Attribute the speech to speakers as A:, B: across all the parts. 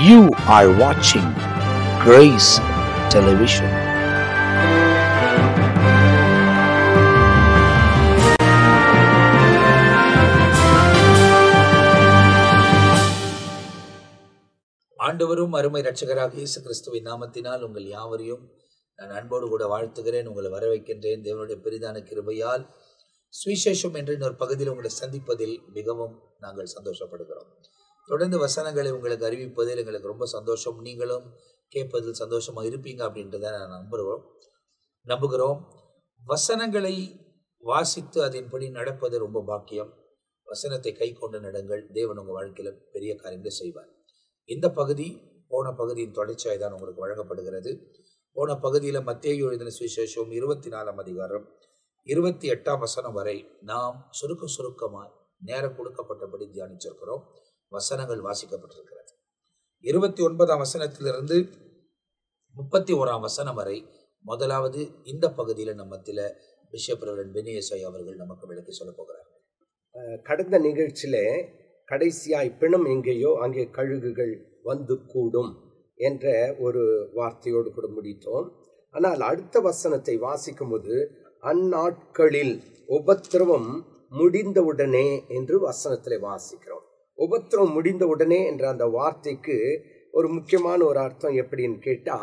A: You are watching Grace Television.
B: ஆண்டவரும் அருமை இரட்சகராக இயேசு கிறிஸ்துவின் நாமத்தினால் உங்கள் யாவரையும் நான் அன்போடு கூட வாழ்த்துகிறேன். உங்களை வரவேற்கின்றேன். தேவனுடைய பெரிதான கிருபையால் சுவிசேஷம் என்ற இன்னொரு பகுதியில் உங்களை சந்திப்பதில் மிகவும் நாங்கள் சந்தோஷப்படுகிறோம். தொடர்ந்து வசனங்களை உங்களுக்கு அறிவிப்பதில் எங்களுக்கு ரொம்ப சந்தோஷம். நீங்களும் கேட்பதில் சந்தோஷமாக இருப்பீங்க அப்படின்றத நான் நம்புகிறோம். வசனங்களை வாசித்து அதன்படி நடப்பது ரொம்ப பாக்கியம். வசனத்தை கை கொண்டு நடங்கள். தேவன் உங்கள் வாழ்க்கையில் பெரிய காரியங்களை செய்வார். இந்த பகுதி போன பகுதியின் தொடர்ச்சியாய் தான் உங்களுக்கு வழங்கப்படுகிறது. போன பகுதியில் மத்தேயு எழுதின சுவிசேஷம் 24 அதிகாரம் 28 வசனம் வரை நாம் சுருக்கமாய் நேரம் கொடுக்கப்பட்டபடி தியானிச்சிருக்கிறோம். வசனங்கள் வாசிக்கப்பட்டிருக்கிறது. 29 வசனத்திலிருந்து 31 வசனம் வரை முதலாவது இந்த பகுதியில் நம்மத்தில் பிஷப் ரெவரண்ட் பெனியேசை அவர்கள் நமக்கு விளக்கி சொல்ல போகிறார்கள்.
C: கடந்த நிகழ்ச்சியில கடைசியாய் பிணம் எங்கேயோ அங்கே கழுகுகள் வந்து கூடும் என்ற ஒரு வார்த்தையோடு கூட முடித்தோம். ஆனால் அடுத்த வசனத்தை வாசிக்கும் போது அந்நாட்களில் உபத்திரவம் முடிந்தவுடனே என்று வசனத்திலே வாசிக்கிறோம். உபத்திரவம் முடிந்தவுடனே என்ற அந்த வார்த்தைக்கு ஒரு முக்கியமான ஒரு அர்த்தம் எப்படின்னு கேட்டா,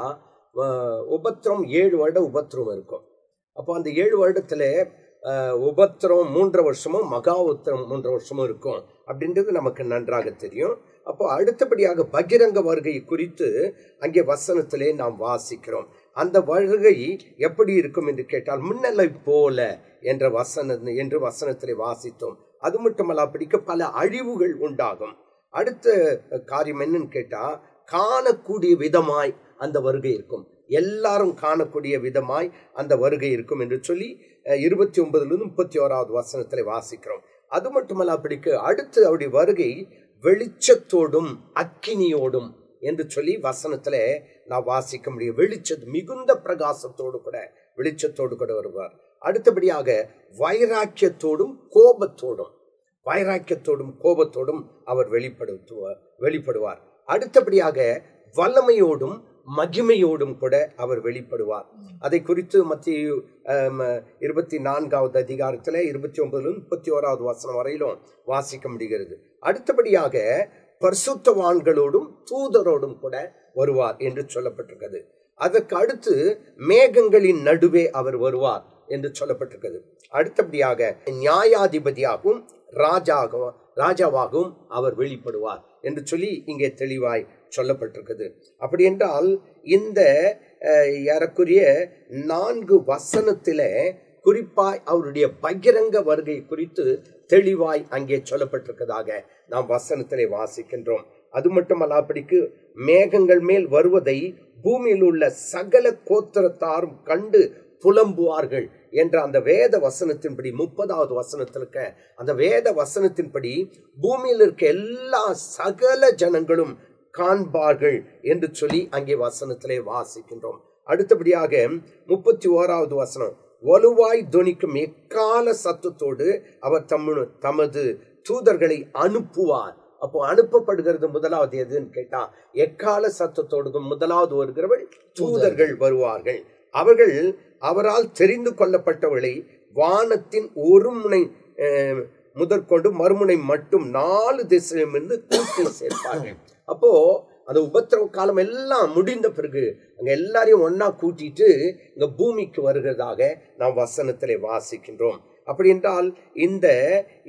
C: உபத்திரம் 7 வருட உபத்திரம் இருக்கும். அப்போ அந்த 7 வருடத்துல உபத்திரம் 3 வருஷமும் மகா உத்திரம் 3 வருஷமும் இருக்கும் அப்படின்றது நமக்கு நன்றாக தெரியும். அப்போ அடுத்தபடியாக பகிரங்க வருகை குறித்து அங்கே வசனத்திலே நாம் வாசிக்கிறோம். அந்த வருகை எப்படி இருக்கும் என்று கேட்டால் மின்னலை போல என்று வசனத்திலே வாசித்தோம். அது மட்டுமல்ல, அப்படிக்க பல அழிவுகள் உண்டாகும். அடுத்த காரியம் என்னன்னு கேட்டா, காணக்கூடிய விதமாய் அந்த வருகை இருக்கும். எல்லாரும் காணக்கூடிய விதமாய் அந்த வருகை இருக்கும் என்று சொல்லி 29 31 வசனத்திலே வாசிக்கிறோம். அது மட்டுமல்ல, அப்படிக்கு அடுத்து அவருடைய வருகை வெளிச்சத்தோடும் அக்கினியோடும் என்று சொல்லி வசனத்திலே நான் வாசிக்க முடியும். மிகுந்த பிரகாசத்தோடு கூட வெளிச்சத்தோடு கூட வருவார். அடுத்தபடியாக வைராக்கியத்தோடும் கோபத்தோடும் அவர் வெளிப்படுவார். அடுத்தபடியாக வல்லமையோடும் மகிமையோடும் கூட அவர் வெளிப்படுவார். அதை குறித்து மத்தேயு 24 அதிகாரத்தில் 29 31 வசனம் வரையிலும் வாசிக்க முடிகிறது. அடுத்தபடியாக பரிசுத்தவான்களோடும் தூதரோடும் கூட வருவார் என்று சொல்லப்பட்டிருக்கிறது. அதற்கு அடுத்து மேகங்களின் நடுவே அவர் வருவார் என்று சொல்லப்பட்டிருக்கிறது. அடுத்தபடியாக நியாயாதிபதியாகவும் ராஜாவாகவும் அவர் வெளிப்படுவார் என்று சொல்லி இங்கே தெளிவாய் சொல்லப்பட்டிருக்கிறது. அப்படி என்றால் இந்த ஏறக்குரிய 4 வசனத்திலே குறிப்பாய் அவருடைய பகிரங்க வருகை குறித்து தெளிவாய் அங்கே சொல்லப்பட்டிருக்கிறதாக நாம் வசனத்திலே வாசிக்கின்றோம். அது மட்டுமல்ல, அப்படிக்கு மேகங்கள் மேல் வருவதை பூமியில் உள்ள சகல கோத்திரத்தாரும் கண்டு புலம்புவார்கள் என்ற அந்த வேத வசனத்தின்படி 30வது வசனத்தில் இருக்க அந்த வேத வசனத்தின்படி பூமியில் இருக்க எல்லா சகல ஜனங்களும் காண்பார்கள் என்று சொல்லி அங்கே வசனத்திலே வாசிக்கின்றோம். அடுத்தபடியாக 31வது வசனம், வலுவாய் தொனிக்கும் எக்கால சத்தத்தோடு அவர் தமது தூதர்களை அனுப்புவார். அப்போ அனுப்பப்படுகிறது முதலாவது எதுன்னு கேட்டா, எக்கால சத்தத்தோடு முதலாவது வருகிறவர்கள் தூதர்கள் வருவார்கள். அவர்கள் அவரால் தெரிந்து கொள்ளப்பட்டவர்களை வானத்தின் ஒரு முனை முதற்கொண்டு மறுமுனை மட்டும் 4 திசையிலும் இருந்து கூட்டி சேர்ப்பார்கள். அப்போ அந்த உபத்திரவ காலம் எல்லாம் முடிந்த பிறகு அங்க எல்லாரையும் ஒன்னா கூட்டிட்டு இங்க பூமிக்கு வருகிறதாக நாம் வசனத்திலே வாசிக்கின்றோம். அப்படி என்றால் இந்த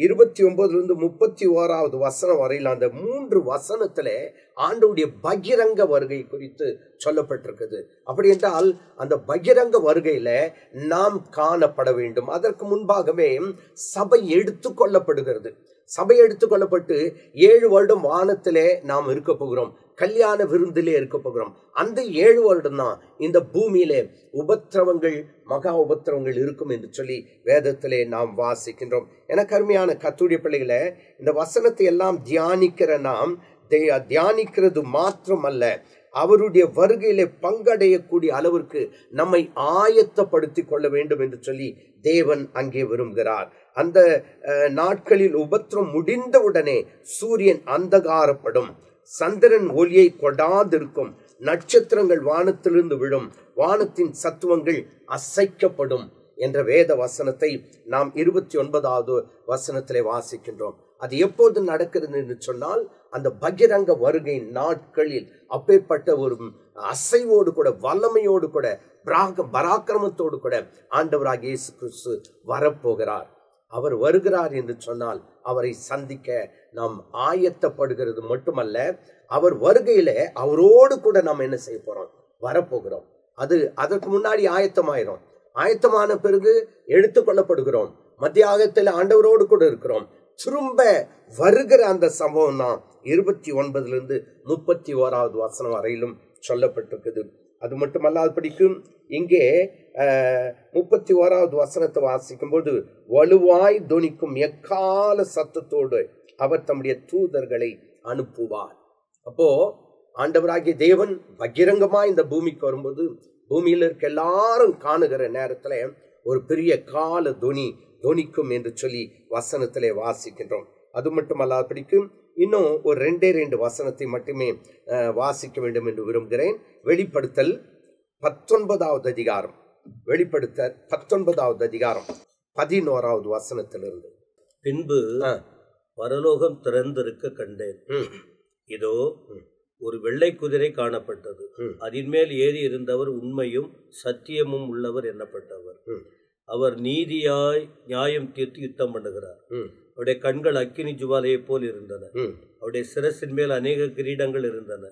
C: 29 31 வசனம் வரையில் அந்த 3 வசனத்திலே ஆண்டவருடைய பகிரங்க வருகை குறித்து சொல்லப்பட்டிருக்குது. அப்படி என்றால் அந்த பகிரங்க வருகையில நாம் காணப்பட வேண்டும். அதற்கு முன்பாகவே சபை எடுத்துக்கொள்ளப்படுகிறது. சபை எடுத்துக்கொள்ளப்பட்டு 7 வருடம் வானத்திலே நாம் இருக்க போகிறோம். கல்யாண விருந்திலே இருக்க போகிறோம். அந்த 7 வருடம் தான் இந்த பூமியிலே உபத்திரவங்கள் மகா உபத்திரவங்கள் இருக்கும் என்று சொல்லி வேதத்திலே நாம் வாசிக்கின்றோம். எனக்கு அருமையான கர்த்தருடைய பிள்ளைகளை, இந்த வசனத்தை எல்லாம் தியானிக்கிற நாம் தியானிக்கிறது மாத்திரமல்ல, அவருடைய வருகையிலே பங்கடையக்கூடிய அளவிற்கு நம்மை ஆயத்தப்படுத்தி கொள்ள வேண்டும் என்று சொல்லி தேவன் அங்கே விரும்புகிறார். அந்த நாட்களில் உபத்திரம் முடிந்தவுடனே சூரியன் அந்தகாரப்படும், சந்திரன் ஒளியை கொடாதிருக்கும், நட்சத்திரங்கள் வானத்திலிருந்து விழும், வானத்தின் சத்துவங்கள் அசைக்கப்படும் என்ற வேத வசனத்தை நாம் 29வது வசனத்திலே வாசிக்கின்றோம். அது எப்போது நடக்கிறது என்று சொன்னால், அந்த பகிரங்க வருகை நாட்களில் அப்பேற்பட்ட ஒரு அசைவோடு கூட, வல்லமையோடு கூட, பராக்கிரமத்தோடு கூட ஆண்டவராகிய இயேசு கிறிஸ்து வரப்போகிறார். அவர் வருகிறார் என்று சொன்னால் அவரை சந்திக்க நாம் ஆயத்தப்படுகிறது மட்டுமல்ல, அவர் வருகையில அவரோடு கூட நாம் என்ன செய்ய போறோம்? வரப்போகிறோம். அதற்கு முன்னாடி ஆயத்தமாயிரும். ஆயத்தமான பிறகு எடுத்துக்கொள்ளப்படுகிறோம். மத்தியாகத்தில் ஆண்டவரோடு கூட இருக்கிறோம். திரும்ப வருகிற அந்த சம்பவம் தான் 29 31வது வசனம் வரையிலும் சொல்லப்பட்டிருக்குது. அது மட்டுமல்ல, படிக்கும் இங்கே 31வது வசனத்தை வாசிக்கும் போது, வலுவாய் தொனிக்கும் எக்கால சத்தத்தோடு அவர் தம்முடைய தூதர்களை அனுப்புவார். அப்போ ஆண்டவராகிய தேவன் பகிரங்கமாய் இந்த பூமிக்கு வரும்போது, பூமியில இருக்க எல்லாரும் காணுகிற நேரத்துல ஒரு பெரிய கால தொனிக்கும் என்று சொல்லி வசனத்திலே வாசிக்கின்றோம். அது மட்டுமல்ல, படிக்கும் இன்னும் ஒரு 2 வசனத்தை மட்டுமே வாசிக்க வேண்டும் என்று விரும்புகிறேன். வெளிப்படுத்தல் 19வது அதிகாரம், வெளிப்படுத்தல் 19வது அதிகாரம் 11வது வசனத்திலிருந்து.
D: பின்பு பரலோகம் திறந்திருக்க கண்டேன். இதோ ஒரு வெள்ளை குதிரை காணப்பட்டது. அதன் மேல் ஏறி இருந்தவர் உண்மையும் சத்தியமும் உள்ளவர் எண்ணப்பட்டவர். அவர் நீதியாய் நியாயம் தீர்த்து யுத்தம் பண்ணுகிறார். அவருடைய கண்கள் அக்கினி ஜுவாலையை போல் இருந்தன. அவருடைய சிரசின் மேல் அநேக கிரீடங்கள் இருந்தன.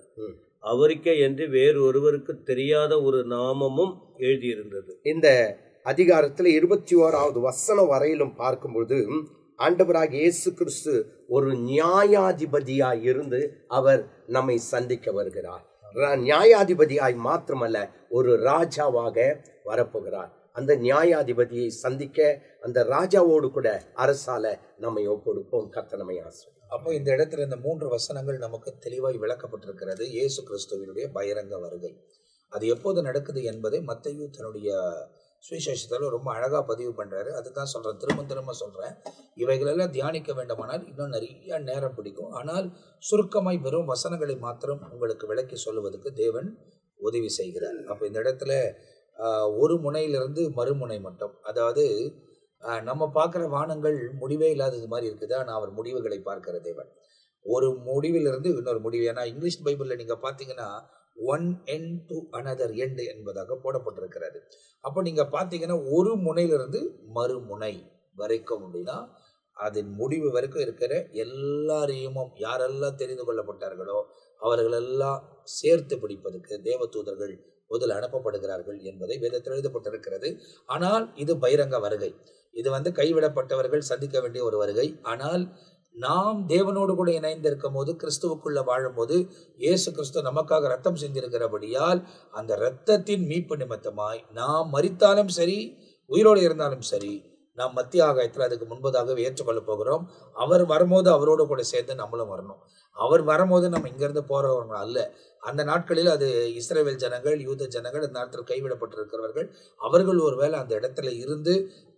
D: அவருக்கே என்று வேறு ஒருவருக்கு தெரியாத ஒரு நாமமும் எழுதியிருந்தது.
C: இந்த அதிகாரத்தில் 21வது வசனம் வரையிலும் பார்க்கும்போது, ஆண்டவராகிய இயேசு கிறிஸ்து ஒரு நியாயாதிபதியாய் இருந்து அவர் நம்மை சந்திக்க வருகிறார். நியாயாதிபதியாய் மாத்திரமல்ல, ஒரு ராஜாவாக வரப்போகிறார். அந்த நியாயாதிபதியை சந்திக்க அந்த ராஜாவோடு கூட அரசால நம்மை ஒப்பொடுப்போம். கர்த்தர் நம்மை ஆசீர்வதிப்பார்.
B: அப்போ இந்த இடத்துல இந்த 3 வசனங்கள் நமக்கு தெளிவாய் விளக்கப்பட்டிருக்கிறது. இயேசு கிறிஸ்துவினுடைய பகிரங்க வருகை அது எப்போது நடக்குது என்பதை மத்தேயு தன்னுடைய சுவிசேஷத்தில் ரொம்ப அழகா பதிவு பண்றாரு. அதுதான் சொல்றேன், திரும்ப சொல்றேன். இவைகளெல்லாம் தியானிக்க வேண்டுமானால் இன்னும் நிறைய நேரம் பிடிக்கும். ஆனால் சுருக்கமாய் வெறும் வசனங்களை மாத்திரம் உங்களுக்கு விளக்கி சொல்லுவதற்கு தேவன் உதவி செய்கிறார். அப்போ இந்த இடத்துல ஒரு முனையிலிருந்து மறுமுனை மட்டும், அதாவது நம்ம பார்க்குற வானங்கள் முடிவே இல்லாதது மாதிரி இருக்குது. ஆனால் அவர் முடிவுகளை பார்க்கிற தேவன். ஒரு முடிவிலிருந்து இன்னொரு முடிவு. ஏன்னா இங்கிலீஷ் பைபிளில் நீங்கள் பார்த்தீங்கன்னா one end to another end என்பதாக போடப்பட்டிருக்கிறது. அப்போ நீங்கள் பார்த்தீங்கன்னா ஒரு முனையிலிருந்து மறுமுனை வரைக்கும் அப்படின்னா அதன் முடிவு வரைக்கும் இருக்கிற எல்லாரையும் யாரெல்லாம் தெரிந்து கொள்ளப்பட்டார்களோ அவர்களெல்லாம் சேர்த்து பிடிப்பதற்கு தேவதூதர்கள் முதல் அனுப்பப்படுகிறார்கள் என்பதை வேதத்தில் எழுதப்பட்டிருக்கிறது. ஆனால் இது பகிரங்க வருகை. இது கைவிடப்பட்டவர்கள் சந்திக்க வேண்டிய ஒரு வருகை. ஆனால் நாம் தேவனோடு கூட இணைந்திருக்கும் போது, கிறிஸ்துவுக்குள்ள வாழும் போது, இயேசு கிறிஸ்து நமக்காக ரத்தம் செஞ்சிருக்கிறபடியால் அந்த இரத்தத்தின் மீட்பு நிமித்தமாய் நாம் மரித்தாலும் சரி, உயிரோடு இருந்தாலும் சரி, நாம் மத்திய ஆகாயத்தில் அதுக்கு முன்பதாகவே ஏற்றுக்கொள்ள போகிறோம். அவர் வரும்போது அவரோடு கூட சேர்ந்து நம்மளும் வரணும். அவர் வரும்போது நம்ம இங்கிருந்து போறவங்க அல்ல. அந்த நாட்களில் அது இஸ்ரவேல் ஜனங்கள், யூத ஜனங்கள், அந்த நாட்டில் கைவிடப்பட்டிருக்கிறவர்கள், அவர்கள் ஒருவேளை அந்த இடத்துல இருந்து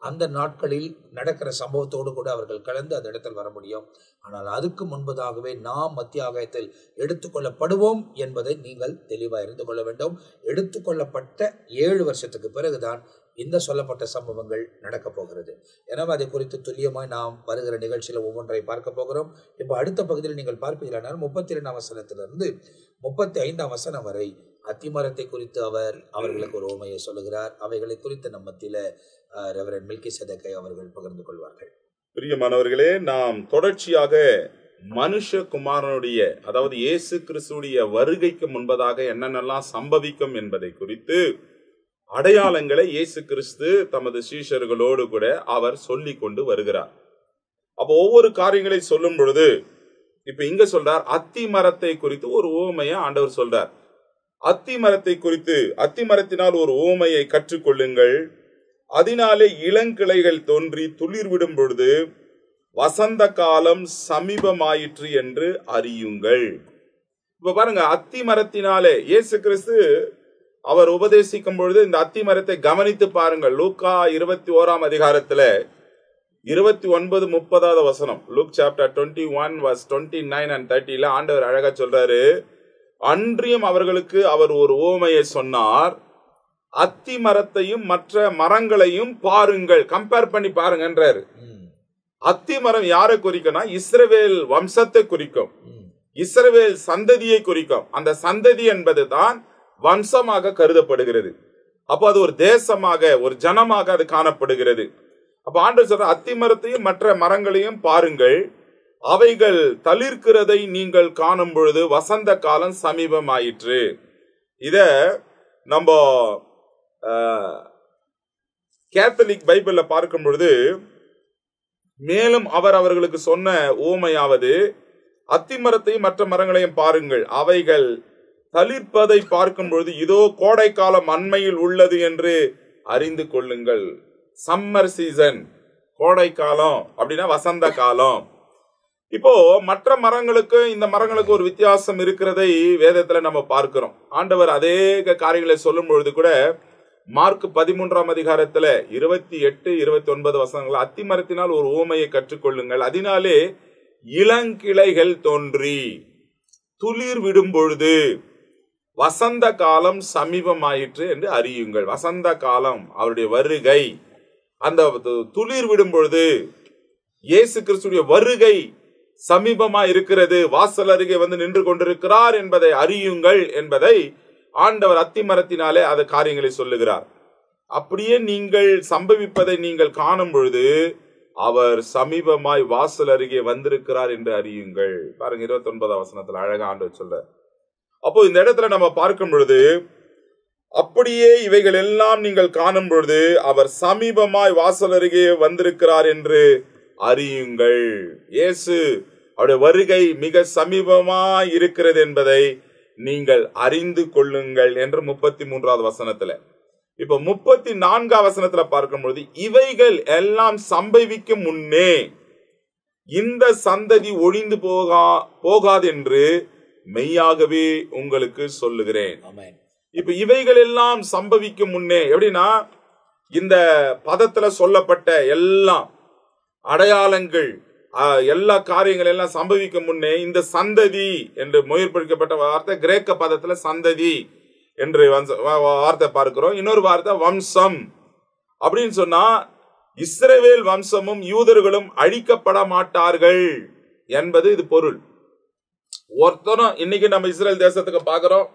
B: அந்த நாட்களில் நடக்கிற சம்பவத்தோடு கூட அவர்கள் கலந்து அந்த இடத்தில் வர முடியும். ஆனால் அதுக்கு முன்பதாகவே நாம் மத்திய ஆகாயத்தில் எடுத்துக்கொள்ளப்படுவோம் என்பதை நீங்கள் தெளிவாக இருந்து கொள்ள வேண்டும். எடுத்துக்கொள்ளப்பட்ட 7 வருஷத்துக்கு பிறகுதான் இந்த சொல்லப்பட்ட சம்பவங்கள் நடக்க போகிறது. எனவே அதை குறித்து துல்லியமாய் நாம் வருகிற நிகழ்ச்சியில் ஒவ்வொன்றை பார்க்க போகிறோம். இப்போ அடுத்த பகுதியில் நீங்கள் பார்ப்பீர்களானால் 32ஆம் வசனத்திலிருந்து 35ஆம் வசனம் வரை அத்திமரத்தை குறித்து அவர்களுக்கு ஒரு உவமையை சொல்லுகிறார். அவைகளை குறித்து நம்ம மத்தியில ரெவரண்ட் மெல்கிசேதேக்கை அவர்கள் பகிர்ந்து கொள்வார்கள்.
E: பிரியமானவர்களே, நாம் தொடர்ச்சியாக மனுஷகுமாரனுடைய, அதாவது இயேசு கிறிஸ்துடைய வருகைக்கு முன்பதாக என்னென்னலாம் சம்பவிக்கும் என்பதை குறித்து அடையாளங்களை இயேசு கிறிஸ்து தமது சீஷர்களோடு கூட அவர் சொல்லி கொண்டு வருகிறார். அப்போ ஒவ்வொரு காரியங்களை சொல்லும் பொழுது, இப்ப இங்க சொல்றார், அத்தி மரத்தை குறித்து ஒரு உவமையை ஆண்டவர் சொல்றார். அத்தி மரத்தை குறித்து, அத்தி மரத்தினால் ஒரு உவமையை கற்றுக்கொள்ளுங்கள். அதனாலே இளங்கிளைகள் தோன்றி துளிர் விடும் பொழுது வசந்த காலம் சமீபமாயிற்று என்று அறியுங்கள். இப்ப பாருங்க, அத்தி மரத்தினாலே இயேசு கிறிஸ்து அவர் உபதேசிக்கும் பொழுது இந்த அத்தி மரத்தை கவனித்து பாருங்கள். லூக்கா 21ஆம் அதிகாரத்துல 29-30 வசனம், லூக் சாப்டர் 21 verse 29 and 30 ஆண்டவர் அழகா சொல்றாரு, அன்றியும் அவர்களுக்கு அவர் ஒரு உவமையை சொன்னார், அத்தி மரத்தையும் மற்ற மரங்களையும் பாருங்கள். கம்பேர் பண்ணி பாருங்கன்றாரு. அத்தி மரம் யாரை குறிக்கும்னா இஸ்ரவேல் வம்சத்தை குறிக்கும், இஸ்ரவேல் சந்ததியை குறிக்கும். அந்த சந்ததி என்பதுதான் வம்சமாக கருதப்படுகிறது. அப்போ அது ஒரு தேசமாக, ஒரு ஜனமாக அது காணப்படுகிறது. அப்ப ஆண்டவர் சொல்ற, அத்தி மரத்தையும் மற்ற மரங்களையும் பாருங்கள், அவைகள் தளிர்க்கிறதை நீங்கள் காணும் பொழுது வசந்த காலம் சமீபமாயிற்று. இத நம்ம கேத்தலிக் பைபிள்ல பார்க்கும் பொழுது, மேலும் அவர் அவர்களுக்கு சொன்ன ஊமையாவது, அத்தி மரத்தையும் மற்ற மரங்களையும் பாருங்கள், அவைகள் தளிர்ப்பதை பார்க்கும் பொழுது இதோ கோடை காலம் அண்மையில் உள்ளது என்று அறிந்து கொள்ளுங்கள். சம்மர் சீசன், கோடை காலம் அப்படின்னா வசந்த காலம். இப்போ மற்ற மரங்களுக்கு இந்த மரங்களுக்கு ஒரு வித்தியாசம் இருக்கிறதை வேதத்துல நம்ம பார்க்கிறோம். ஆண்டவர் அதே காரியங்களை சொல்லும் பொழுது கூட மார்க் 13ஆம் அதிகாரத்துல 28-29 வசனங்கள், அத்தி மரத்தினால் ஒரு ஊமையை கற்றுக்கொள்ளுங்கள், அதனாலே இளங்கிளைகள் தோன்றி துளிர் விடும் பொழுது வசந்த காலம் சமீபமாயிற்று என்று அறியுங்கள். வசந்த காலம் அவருடைய வருகை, அந்த துளிர் விடும் பொழுது இயேசு கிறிஸ்துடைய வருகை சமீபமா இருக்கிறது, வாசல் அருகே வந்து நின்று கொண்டிருக்கிறார் என்பதை அறியுங்கள் என்பதை ஆண்டவர் அத்தி மரத்தினாலே அந்த காரியங்களை சொல்லுகிறார். அப்படியே நீங்கள் சம்பவிப்பதை நீங்கள் காணும் பொழுது அவர் சமீபமாய் வாசல் அருகே வந்திருக்கிறார் என்று அறியுங்கள். பாருங்க 29ஆம் வசனத்துல அழகா ஆண்டவர் சொல்ற. அப்போ இந்த இடத்துல நம்ம பார்க்கும் பொழுது, அப்படியே இவைகள் எல்லாம் நீங்கள் காணும் பொழுது அவர் சமீபமாய் வாசல் அருகே வந்திருக்கிறார் என்று அறியுங்கள். இயேசு அவருடைய வருகை மிக சமீபமாய் இருக்கிறது என்பதை நீங்கள் அறிந்து கொள்ளுங்கள் என்று 33ஆவது வசனத்துல. இப்ப 34ஆம் வசனத்துல பார்க்கும் பொழுது, இவைகள் எல்லாம் சம்பவிக்கும் முன்னே இந்த சந்ததி ஒழிந்து போகாது என்று மெய்யாகவே உங்களுக்கு சொல்லுகிறேன். இப்ப இவைகள் எல்லாம் சம்பவிக்கும் முன்னே எப்படின்னா, இந்த பதத்துல சொல்லப்பட்ட எல்லாம் அடையாளங்கள், எல்லா காரியங்கள் எல்லாம் சம்பவிக்கும் முன்னே இந்த சந்ததி என்று மொழிபெயர்க்கப்பட்ட வார்த்தை கிரேக்க பதத்துல சந்ததி என்று வார்த்தை பார்க்கிறோம். இன்னொரு வார்த்தை வம்சம். அப்படின்னு சொன்னா இஸ்ரவேல் வம்சமும் யூதர்களும் அழிக்கப்பட மாட்டார்கள் என்பது இது பொருள். ஒருத்தரும் இன்னைக்கு நம்ம இஸ்ரேல் தேசத்துக்கு பாக்குறோம்,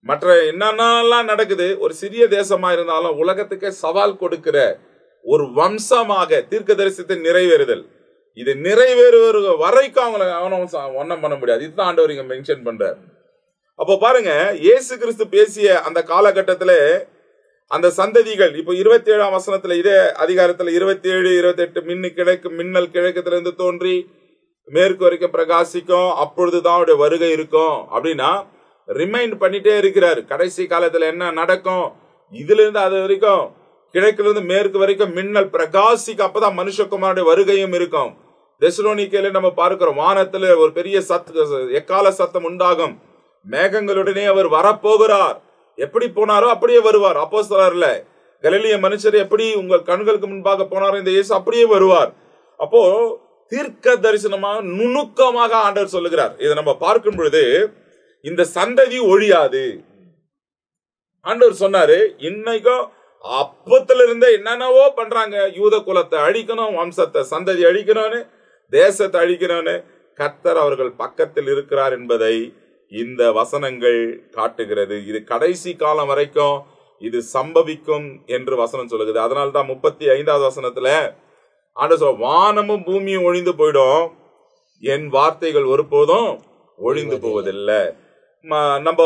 E: மற்ற என்னென்னலாம் நடக்குது, ஒரு சிறிய தேசமா இருந்தாலும் உலகத்துக்கே சவால் கொடுக்கிற ஒரு வம்சமாக தீர்க்கதரிசனத்தை நிறைவேறுதல், இது நிறைவேறுவ வரைக்கும் அவங்களை ஒன்னம் பண்ண முடியாது. இதுதான் ஆண்டவர் இங்க மென்ஷன் பண்றார். அப்போ பாருங்க, இயேசு கிறிஸ்து பேசிய அந்த காலகட்டத்துல அந்த சந்ததிகள், இப்போ 27ஆம் வசனத்துல இதே அதிகாரத்துல 27-28 மின்னல் கிழக்கத்திலிருந்து தோன்றி மேற்கு வரைக்கும் பிரகாசிக்கும், அப்பொழுதுதான் அவருடைய வருகை இருக்கும் அப்படின்னா ரிமைண்ட் பண்ணிட்டே இருக்கிறார். கடைசி காலத்துல என்ன நடக்கும், இதுல இருந்து அது வரைக்கும் கிழக்குல இருந்து மேற்கு வரைக்கும் மின்னல் பிரகாசிக்கும், அப்பதான் மனுஷகுமாரனுடைய வருகையும் இருக்கும். தெசலோனிக்கேல நம்ம பார்க்கிறோம், வானத்துல ஒரு பெரிய எக்கால சத்தம் உண்டாகும், மேகங்களுடனே அவர் வரப்போகிறார், எப்படி போனாரோ அப்படியே வருவார். அப்போஸ்தலர்ல கலிலேய மனுஷர் எப்படி உங்கள் கண்களுக்கு முன்பாக போனாரோ இந்த இயேசு அப்படியே வருவார். அப்போ தீர்க்க தரிசனமாக நுணுக்கமாக ஆண்டவர் சொல்லுகிறார். இதை நம்ம பார்க்கும் பொழுது இந்த சந்ததி ஒழியாது. ஆண்டவர் சொன்னாரு, இன்னைக்கும் அப்பத்துல இருந்தே என்னென்னவோ பண்றாங்க, யூத குலத்தை அழிக்கணும், வம்சத்தை சந்ததி அழிக்கணும்னு, தேசத்தை அழிக்கணும்னு. கர்த்தர் அவர்கள் பக்கத்தில் இருக்கிறார் என்பதை இந்த வசனங்கள் காட்டுகிறது. இது கடைசி காலம் வரைக்கும் இது சம்பவிக்கும் என்று வசனம் சொல்லுகிறது. அதனால்தான் 35ஆவது வசனத்துல ஆண்டவர் சொல்ற, வானமும் பூமியும் ஒழிந்து போயிடும், என் வார்த்தைகள் ஒருபோதும் ஒழிந்து போவதில்லை. நம்ம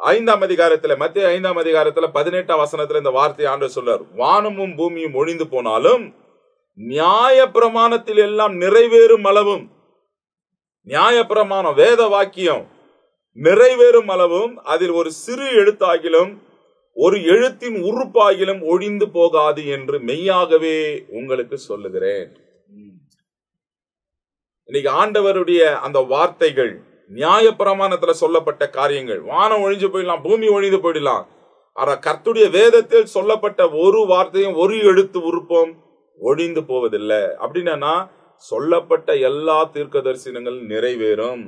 E: 5ஆம் அதிகாரத்துல, மத்திய 5ஆம் அதிகாரத்துல 18ஆம் வசனத்துல இந்த வார்த்தையை ஆண்டவர் சொல்றார், வானமும் பூமியும் ஒழிந்து போனாலும் நியாய பிரமாணத்தில் எல்லாம் நிறைவேறும் அளவும், நியாய பிரமாணம் வேத வாக்கியம் நிறைவேறும் அளவும் அதில் ஒரு சிறு எழுத்தாகிலும் ஒரு எழுத்தின் உறுப்பாகிலும் ஒழிந்து போகாது என்று மெய்யாகவே உங்களுக்கு சொல்லுகிறேன். இன்னைக்கு ஆண்டவருடைய அந்த வார்த்தைகள், நியாய பிரமாணத்துல சொல்லப்பட்ட காரியங்கள், வானம் ஒழிஞ்சு போயிடலாம், பூமி ஒழிந்து போயிடலாம், ஆனா கர்த்தருடைய வேதத்தில் சொல்லப்பட்ட ஒரு வார்த்தையும் ஒரு எழுத்து உறுப்பும் ஒழிந்து போவதில்லை. அப்படின்னா சொல்லப்பட்ட எல்லா தீர்க்க தரிசனங்கள் நிறைவேறும்.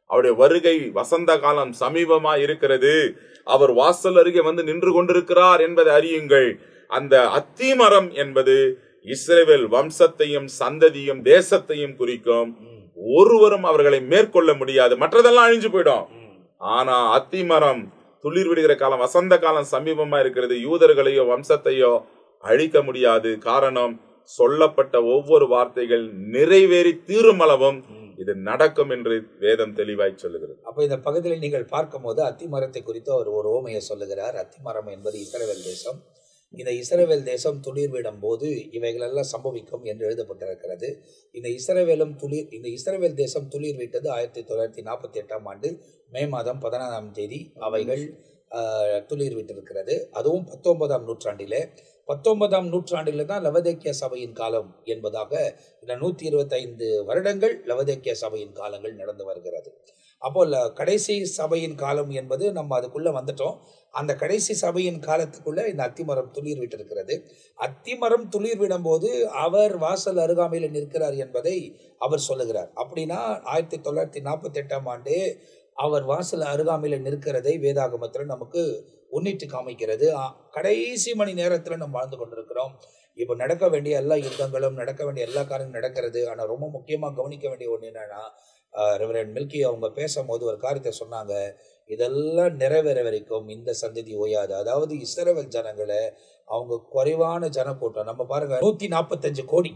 E: அவருடைய வருகை வசந்த காலம் சமீபமா இருக்கிறது. அவர் வாசல் அருகே வந்து நின்று கொண்டிருக்கிறார் என்பதை அறியுங்கள். அந்த அத்திமரம் என்பது இஸ்ரவேல் வம்சத்தையும் சந்ததியும் தேசத்தையும் குறிக்கும். ஒருவரும் அவர்களை மேற்கொள்ள முடியாது. மற்றதெல்லாம் அழிஞ்சு போயிடும். ஆனா அத்திமரம் துளிர் விடுகிற காலம், வசந்த காலம் சமீபமா இருக்கிறது. யூதர்களையோ வம்சத்தையோ அழிக்க முடியாது. காரணம், சொல்லப்பட்ட ஒவ்வொரு வார்த்தைகள் நிறைவேறி தீருமளவும் இது நடக்கும் என்று வேதம் தெளிவாய் சொல்லுகிறது.
B: அப்ப இந்த பகுதியில் நீங்கள் பார்க்கும் போது அத்திமரத்தை குறித்து அவர் ஒரு ஓமையை சொல்லுகிறார். அத்திமரம் என்பது இஸ்ரவேல் தேசம். இந்த இஸ்ரவேல் தேசம் துளிர் விடும் போது இவைகளெல்லாம் சம்பவிக்கும் என்று எழுதப்பட்டிருக்கிறது. இந்த இஸ்ரவேல் தேசம் துளிர் விட்டது 1948 ஆண்டு மே மாதம் 14ஆம் தேதி அவைகள் துளிர் விட்டிருக்கிறது. அதுவும் 19ஆம் நூற்றாண்டிலே. 19ஆம் நூற்றாண்டில தான் லவோதிக்கேயா சபையின் காலம் என்பதாக இந்த 125 வருடங்கள் லவோதிக்கேயா சபையின் காலங்கள் நடந்து வருகிறது. அப்போ கடைசி சபையின் காலம் என்பது நம்ம அதுக்குள்ள வந்துட்டோம். அந்த கடைசி சபையின் காலத்துக்குள்ள இந்த அத்திமரம் துளிர் விட்டிருக்கிறது. அத்திமரம் துளிர் விடும்போது அவர் வாசல் அருகாமையில் நிற்கிறார் என்பதை அவர் சொல்லுகிறார். அப்படின்னா 1948ஆம் ஆண்டே அவர் வாசல் அருகாமையில் நிற்கிறதை வேதாகமத்தில் நமக்கு உன்னிட்டு காமிக்கிறது. கடைசி மணி நேரத்தில் நம்ம வாழ்ந்து கொண்டிருக்கிறோம். இப்போ நடக்க வேண்டிய எல்லா யுத்தங்களும், நடக்க வேண்டிய எல்லா காரியங்களும் நடக்கிறது. ஆனால் ரொம்ப முக்கியமாக கவனிக்க வேண்டிய ஒன்று என்னன்னா, ரெவரண்ட் மில்கி அவங்க பேசும்போது ஒரு காரியத்தை சொன்னாங்க. இதெல்லாம் நிறைவேற வரைக்கும் இந்த சந்ததி ஓயாது. அதாவது இஸ்ரவேல் ஜனங்களை அவங்க குறைவான ஜனக்கூட்டம். நம்ம பாருங்க, 145 கோடி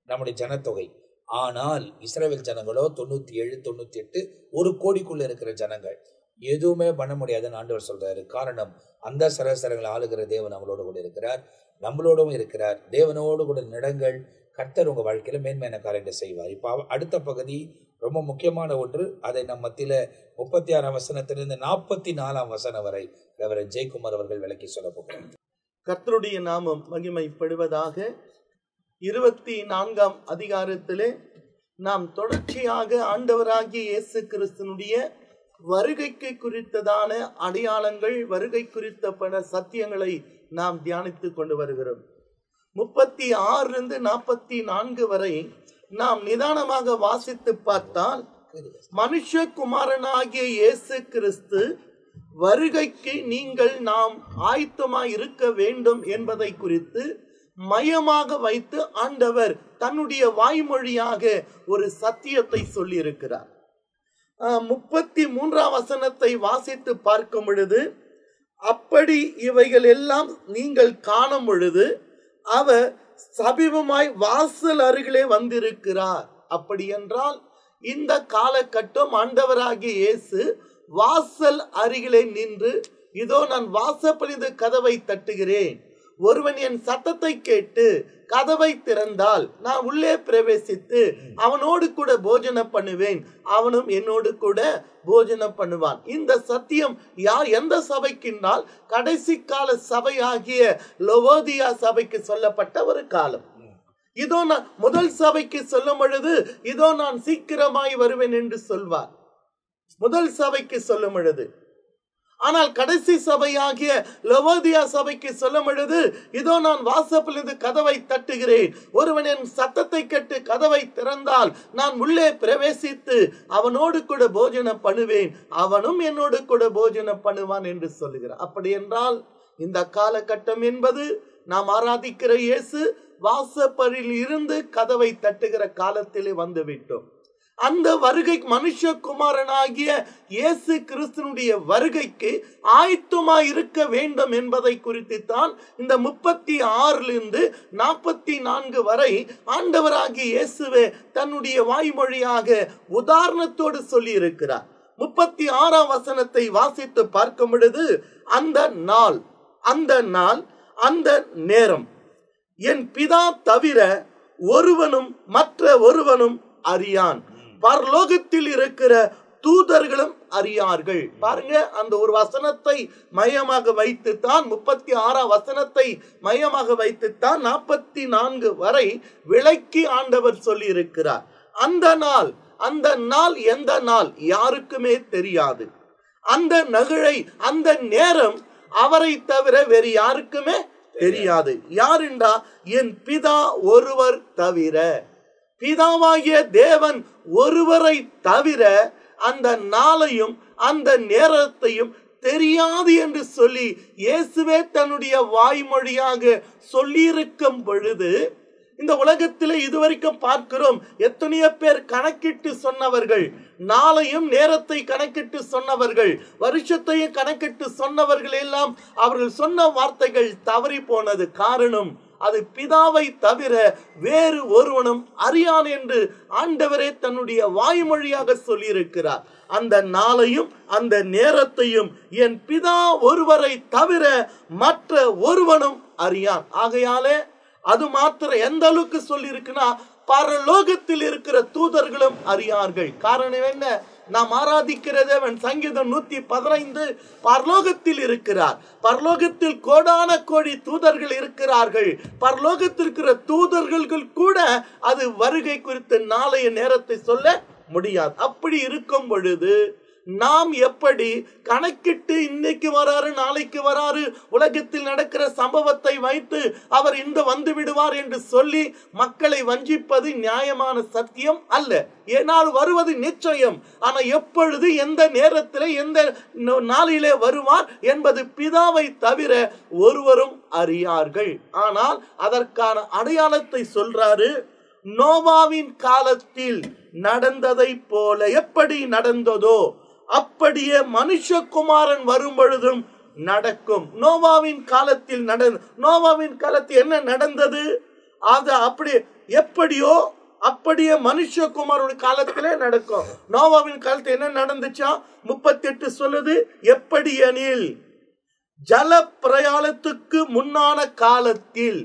B: நம்முடைய ஜனத்தொகை. ஆனால் இஸ்ரவேல் ஜனங்களோ 97, 98, 1 கோடிக்குள்ள இருக்கிற ஜனங்கள். எதுவுமே பண்ண முடியாதுன்னு ஆண்டவர் சொல்றாரு. காரணம், அந்த சராசரங்களை ஆளுகிற தேவன் அவங்களோடு கூட இருக்கிறார், நம்மளோடும் இருக்கிறார். தேவனோடு கூட நடங்கள், கர்த்தர் உங்க வாழ்க்கையில மேன்மையான காரியத்தை செய்வார். இப்போ அடுத்த பகுதி ரொம்ப முக்கியமான ஒன்று. அதை நம் மத்தியில 36ஆம் வசனத்திலிருந்து 44ஆம் வசனம் வரை ரெவரண்ட் ஜெயக்குமார் அவர்கள் விளக்கி சொல்ல போகிறார்.
F: கர்த்தருடைய நாமம் மகிமைப்படுவதாக. 24ஆம் அதிகாரத்திலே நாம் தொடர்ச்சியாக ஆண்டவராகிய இயேசு கிறிஸ்துனுடைய வருகைக்கு குறித்ததான அடையாளங்கள், வருகை குறித்த பல சத்தியங்களை நாம் தியானித்துக் கொண்டு வருகிறோம். 36 44 வரை நாம் நிதானமாக வாசித்து பார்த்தால், மனுஷகுமாரனாகிய இயேசு கிறிஸ்து வருகைக்கு நாம் ஆயத்தமாய் இருக்க வேண்டும் என்பதை குறித்து மையமாக வைத்து ஆண்டவர் தன்னுடைய வாய்மொழியாக ஒரு சத்தியத்தை சொல்லி இருக்கிறார். 33ஆம் வசனத்தை வாசித்து பார்க்கும் பொழுது, அப்படி இவைகள் எல்லாம் நீங்கள் காணும் பொழுது அவர் சமீபமாய் வாசல் அருகிலே வந்திருக்கிறார். அப்படி என்றால் இந்த காலகட்டம் ஆண்டவராகிய இயேசு வாசல் அருகிலே நின்று, இதோ நான் வாசப்படிந்து கதவை தட்டுகிறேன், ஒருவன் என் சத்தத்தை கேட்டு கதவை திறந்தால் நான் உள்ளே பிரவேசித்து அவனோடு கூட போஜனம் பண்ணுவேன், அவனும் என்னோடு கூட போஜனம் பண்ணுவான். இந்த சத்தியம் எந்த சபைக்குன்னால் கடைசி கால சபையாகிய லவோதியா சபைக்கு சொல்லப்பட்ட ஒரு காலம். இதோ நான் முதல் சபைக்கு சொல்லும் பொழுது, இதோ நான் சீக்கிரமாய் வருவேன் என்று சொல்வார், முதல் சபைக்கு சொல்லும் பொழுது. ஆனால் கடைசி சபையாகிய லவோதியா சபைக்கு சொல்லும் பொழுது, இதோ நான் வாசலிருந்து கதவை தட்டுகிறேன், ஒருவன் என் சத்தத்தை கேட்டு கதவை திறந்தால் நான் உள்ளே பிரவேசித்து அவனோடு கூட போஜனம் பண்ணுவேன், அவனும் என்னோடு கூட போஜனம் பண்ணுவான் என்று சொல்லுகிறார். அப்படி என்றால் இந்த காலகட்டம் என்பது நாம் ஆராதிக்கிற இயேசு வாசப்படியில் இருந்து கதவை தட்டுகிற காலத்திலே வந்துவிட்டோம். அந்த வருகை, மனுஷகுமாரனாகிய இயேசு கிறிஸ்துனுடைய வருகைக்கு ஆயத்தமாய் இருக்க வேண்டும் என்பதை குறித்து தான் இந்த 36 44 வரை ஆண்டவராகிய இயேசுவே தன்னுடைய வாய்மொழியாக உதாரணத்தோடு சொல்லி இருக்கிறார். 36ஆம் வசனத்தை வாசித்து பார்க்கும் பொழுது, அந்த நாள், அந்த நேரம் என் பிதா தவிர ஒருவனும் மற்ற ஒருவனும் அறியான், பரலோகத்தில் இருக்கிற தூதர்களும் அறியார்கள். பாருங்க, அந்த ஒரு வசனத்தை மையமாக வைத்துத்தான், 36ஆம் வசனத்தை மையமாக வைத்துத்தான் 44 வரை விளக்கி ஆண்டவர் சொல்லி இருக்கிறார். அந்த நாள் எந்த நாள் யாருக்குமே தெரியாது. அந்த நகழை, அந்த நேரம் அவரை தவிர வேறு யாருக்குமே தெரியாது. யாருண்டா? என் பிதா ஒருவர் தவிர. பிதாவாகிய தேவன் ஒருவரை தவிர அந்த நாளையும் அந்த நேரத்தையும் தெரியாது என்று சொல்லி இயேசுவே தன்னுடைய வாய்மொழியாக சொல்லியிருக்கும் பொழுது, இந்த உலகத்தில் இதுவரைக்கும் பார்க்கிறோம் எத்தனையோ பேர் கணக்கிட்டு சொன்னவர்கள், நாளையும் நேரத்தை கணக்கிட்டு சொன்னவர்கள், வருஷத்தையும் கணக்கிட்டு சொன்னவர்கள் எல்லாம் அவர்கள் சொன்ன வார்த்தைகள் தவறி போனது. காரணம், அது பிதாவை தவிர வேறு ஒருவனும் அறியான் என்று ஆண்டவரே தன்னுடைய வாய்மொழியாக சொல்லியிருக்கிறார். அந்த நாளையும் அந்த நேரத்தையும் என் பிதா ஒருவரை தவிர மற்ற ஒருவனும் அறியான். ஆகையாலே அது மாத்திரம் எந்த அளவுக்கு சொல்லி இருக்குன்னா, பரலோகத்தில் இருக்கிற தூதர்களும் அறியார்கள். காரணம் என்ன? நாம் ஆராதிக்கிற தேவன் சங்கீதம் 115 பரலோகத்தில் இருக்கிறார். பரலோகத்தில் கோடான கோடி தூதர்கள் இருக்கிறார்கள். பரலோகத்தில் இருக்கிற தூதர்கள் கூட அது வருகை குறித்த நாளைய நேரத்தை சொல்ல முடியாது. அப்படி இருக்கும் பொழுது நாம் எப்படி கணக்கிட்டு இன்னைக்கு வராரு நாளைக்கு வராரு, உலகத்தில் நடக்கிற சம்பவத்தை வைத்து அவர் இந்த வந்து விடுவார் என்று சொல்லி மக்களை வஞ்சிப்பது நியாயமான சத்தியம் அல்ல. ஏனால் வருவது நிச்சயம். ஆனா எப்பொழுது, எந்த நேரத்தில், எந்த நாளிலே வருவார் என்பது பிதாவை தவிர ஒருவரும் அறியார்கள். ஆனால் அதற்கான அடையாளத்தை சொல்றாரு. நோவாவின் காலத்தில் நடந்ததை போல எப்படி நடந்ததோ அப்படியே மனுஷகுமாரன் வரும் பொழுதும் நடக்கும். நோவாவின் காலத்தில் நோவாவின் காலத்தில் என்ன நடந்தது? அது அப்படி எப்படியோ அப்படியே மனுஷகுமாரோட காலத்திலே நடக்கும். நோவாவின் காலத்தில் என்ன நடந்துச்சா? 38 சொல்லுது, எப்படி எனில் ஜல பிரயாணத்துக்கு முன்னான காலத்தில்,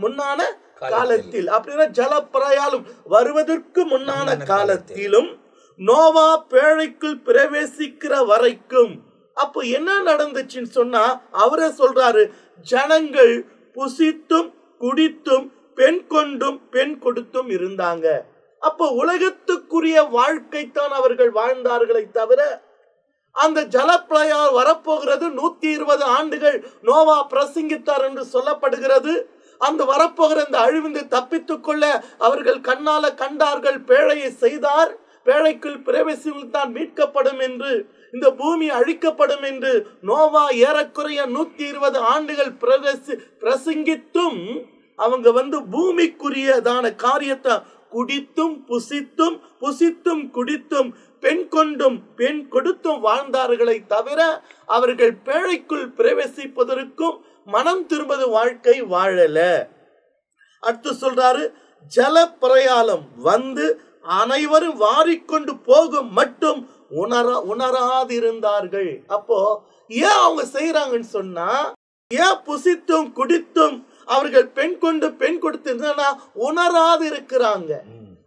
F: முன்னான காலத்தில் அப்படின்னா ஜல பிரயாணம் வருவதற்கு முன்னான காலத்திலும் நோவா பேழைக்குள் பிரவேசிக்கிற வரைக்கும். அப்போ என்ன நடந்துச்சுன்னு சொன்னா அவரே சொல்றாரு, ஜனங்கள் புசித்தும் குடித்தும் பெண் கொண்டும் பெண் கொடுத்தும் இருந்தாங்க. அப்போ உலகத்துக்குரிய வாழ்க்கை தான் அவர்கள் வாழ்ந்தார்களை தவிர அந்த ஜலப்பிரளயம் வரப்போகிறது 120 ஆண்டுகள் நோவா பிரசங்கித்தார் என்று சொல்லப்படுகிறது. அந்த வரப்போகிற இந்த அழிவிந்து தப்பித்துக் கொள்ள அவர்கள் கண்ணால கண்டார்கள், பேழையை செய்தார். பேழைக்குள் பிரவேசித்தான் மீட்கப்படும் என்று, இந்த பூமி அழிக்கப்படும் என்று நோவா ஏறக்குறைய 120 ஆண்டுகள் பிரசங்கித்தும் அவங்க பூமிக்குரியதான காரியத்தை குடித்தும் புசித்தும் புசித்தும் குடித்தும் பெண் கொண்டும் பெண் கொடுத்தும் வாழ்ந்தார்களை தவிர அவர்கள் பேழைக்குள் பிரவேசிப்பதற்கும் மனம் திரும்பது வாழ்க்கை வாழல. அடுத்து சொல்றாரு, ஜல பிரயாணம் வந்து அனைவரும் வாரிக்கொண்டு போகும் மட்டும் உணராதிருந்தார்கள். அப்போ ஏன் அவங்க செய்யறாங்கன்னு சொன்னா, ஏன் புசித்தும் குடித்தும் அவர்கள் பெண் கொண்டு பெண் கொடுத்து உணராது இருக்கிறாங்க.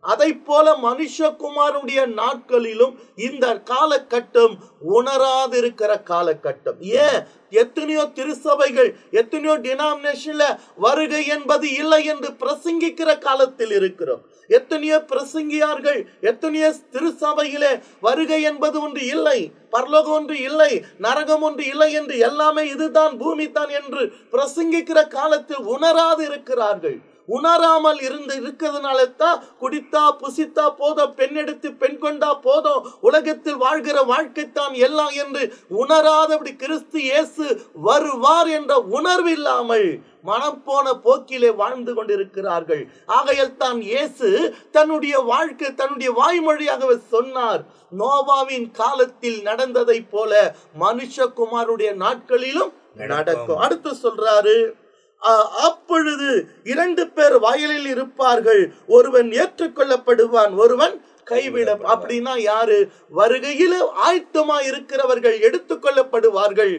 F: அதை போல மனுஷகுமாரனுடைய நாட்களிலும் இந்த காலகட்டம் உணராதிருக்கிற காலகட்டம். ஏன்? எத்தனையோ திருச்சபைகள், எத்தனையோ டினாமினேஷன்ல வருகை என்பது இல்லை என்று பிரசங்கிக்கிற காலத்தில் இருக்கிறோம். எத்தனையோ பிரசங்கியார்கள், எத்தனையோ திருச்சபையிலே வருகை என்பது ஒன்று இல்லை, பரலோகம் ஒன்று இல்லை, நரகம் ஒன்று இல்லை என்று, எல்லாமே இதுதான் பூமி தான் என்று பிரசங்கிக்கிற காலத்தில் உணராது இருக்கிறார்கள். உணராமல் இருக்கிறதுனால தான் குடித்தா புசித்தா போதும், பெண் எடுத்து பெண் கொண்டா போதும், உலகத்தில் வாழ்கிற வாழ்க்கைத்தான் எல்லாம் என்று உணராதபடி கிறிஸ்து இயேசு வருவார் என்ற உணர்வு இல்லாமல் மனம் போன போக்கிலே வாழ்ந்து கொண்டிருக்கிறார்கள். ஆகையால் தான் இயேசு தன்னுடைய வாழ்க்கை, தன்னுடைய வாய்மொழியாக சொன்னார், நோவாவின் காலத்தில் நடந்ததை போல மனுஷகுமாருடைய நாட்களிலும் நடக்கும். அடுத்து சொல்றாரு, அப்பொழுது 2 பேர் வயலில் இருப்பார்கள், ஒருவன் ஏற்றுக்கொள்ளப்படுவான், ஒருவன் கைவிட. அப்படின்னா யாரு? வருகையில் ஆயத்தமா இருக்கிறவர்கள் எடுத்துக்கொள்ளப்படுவார்கள்,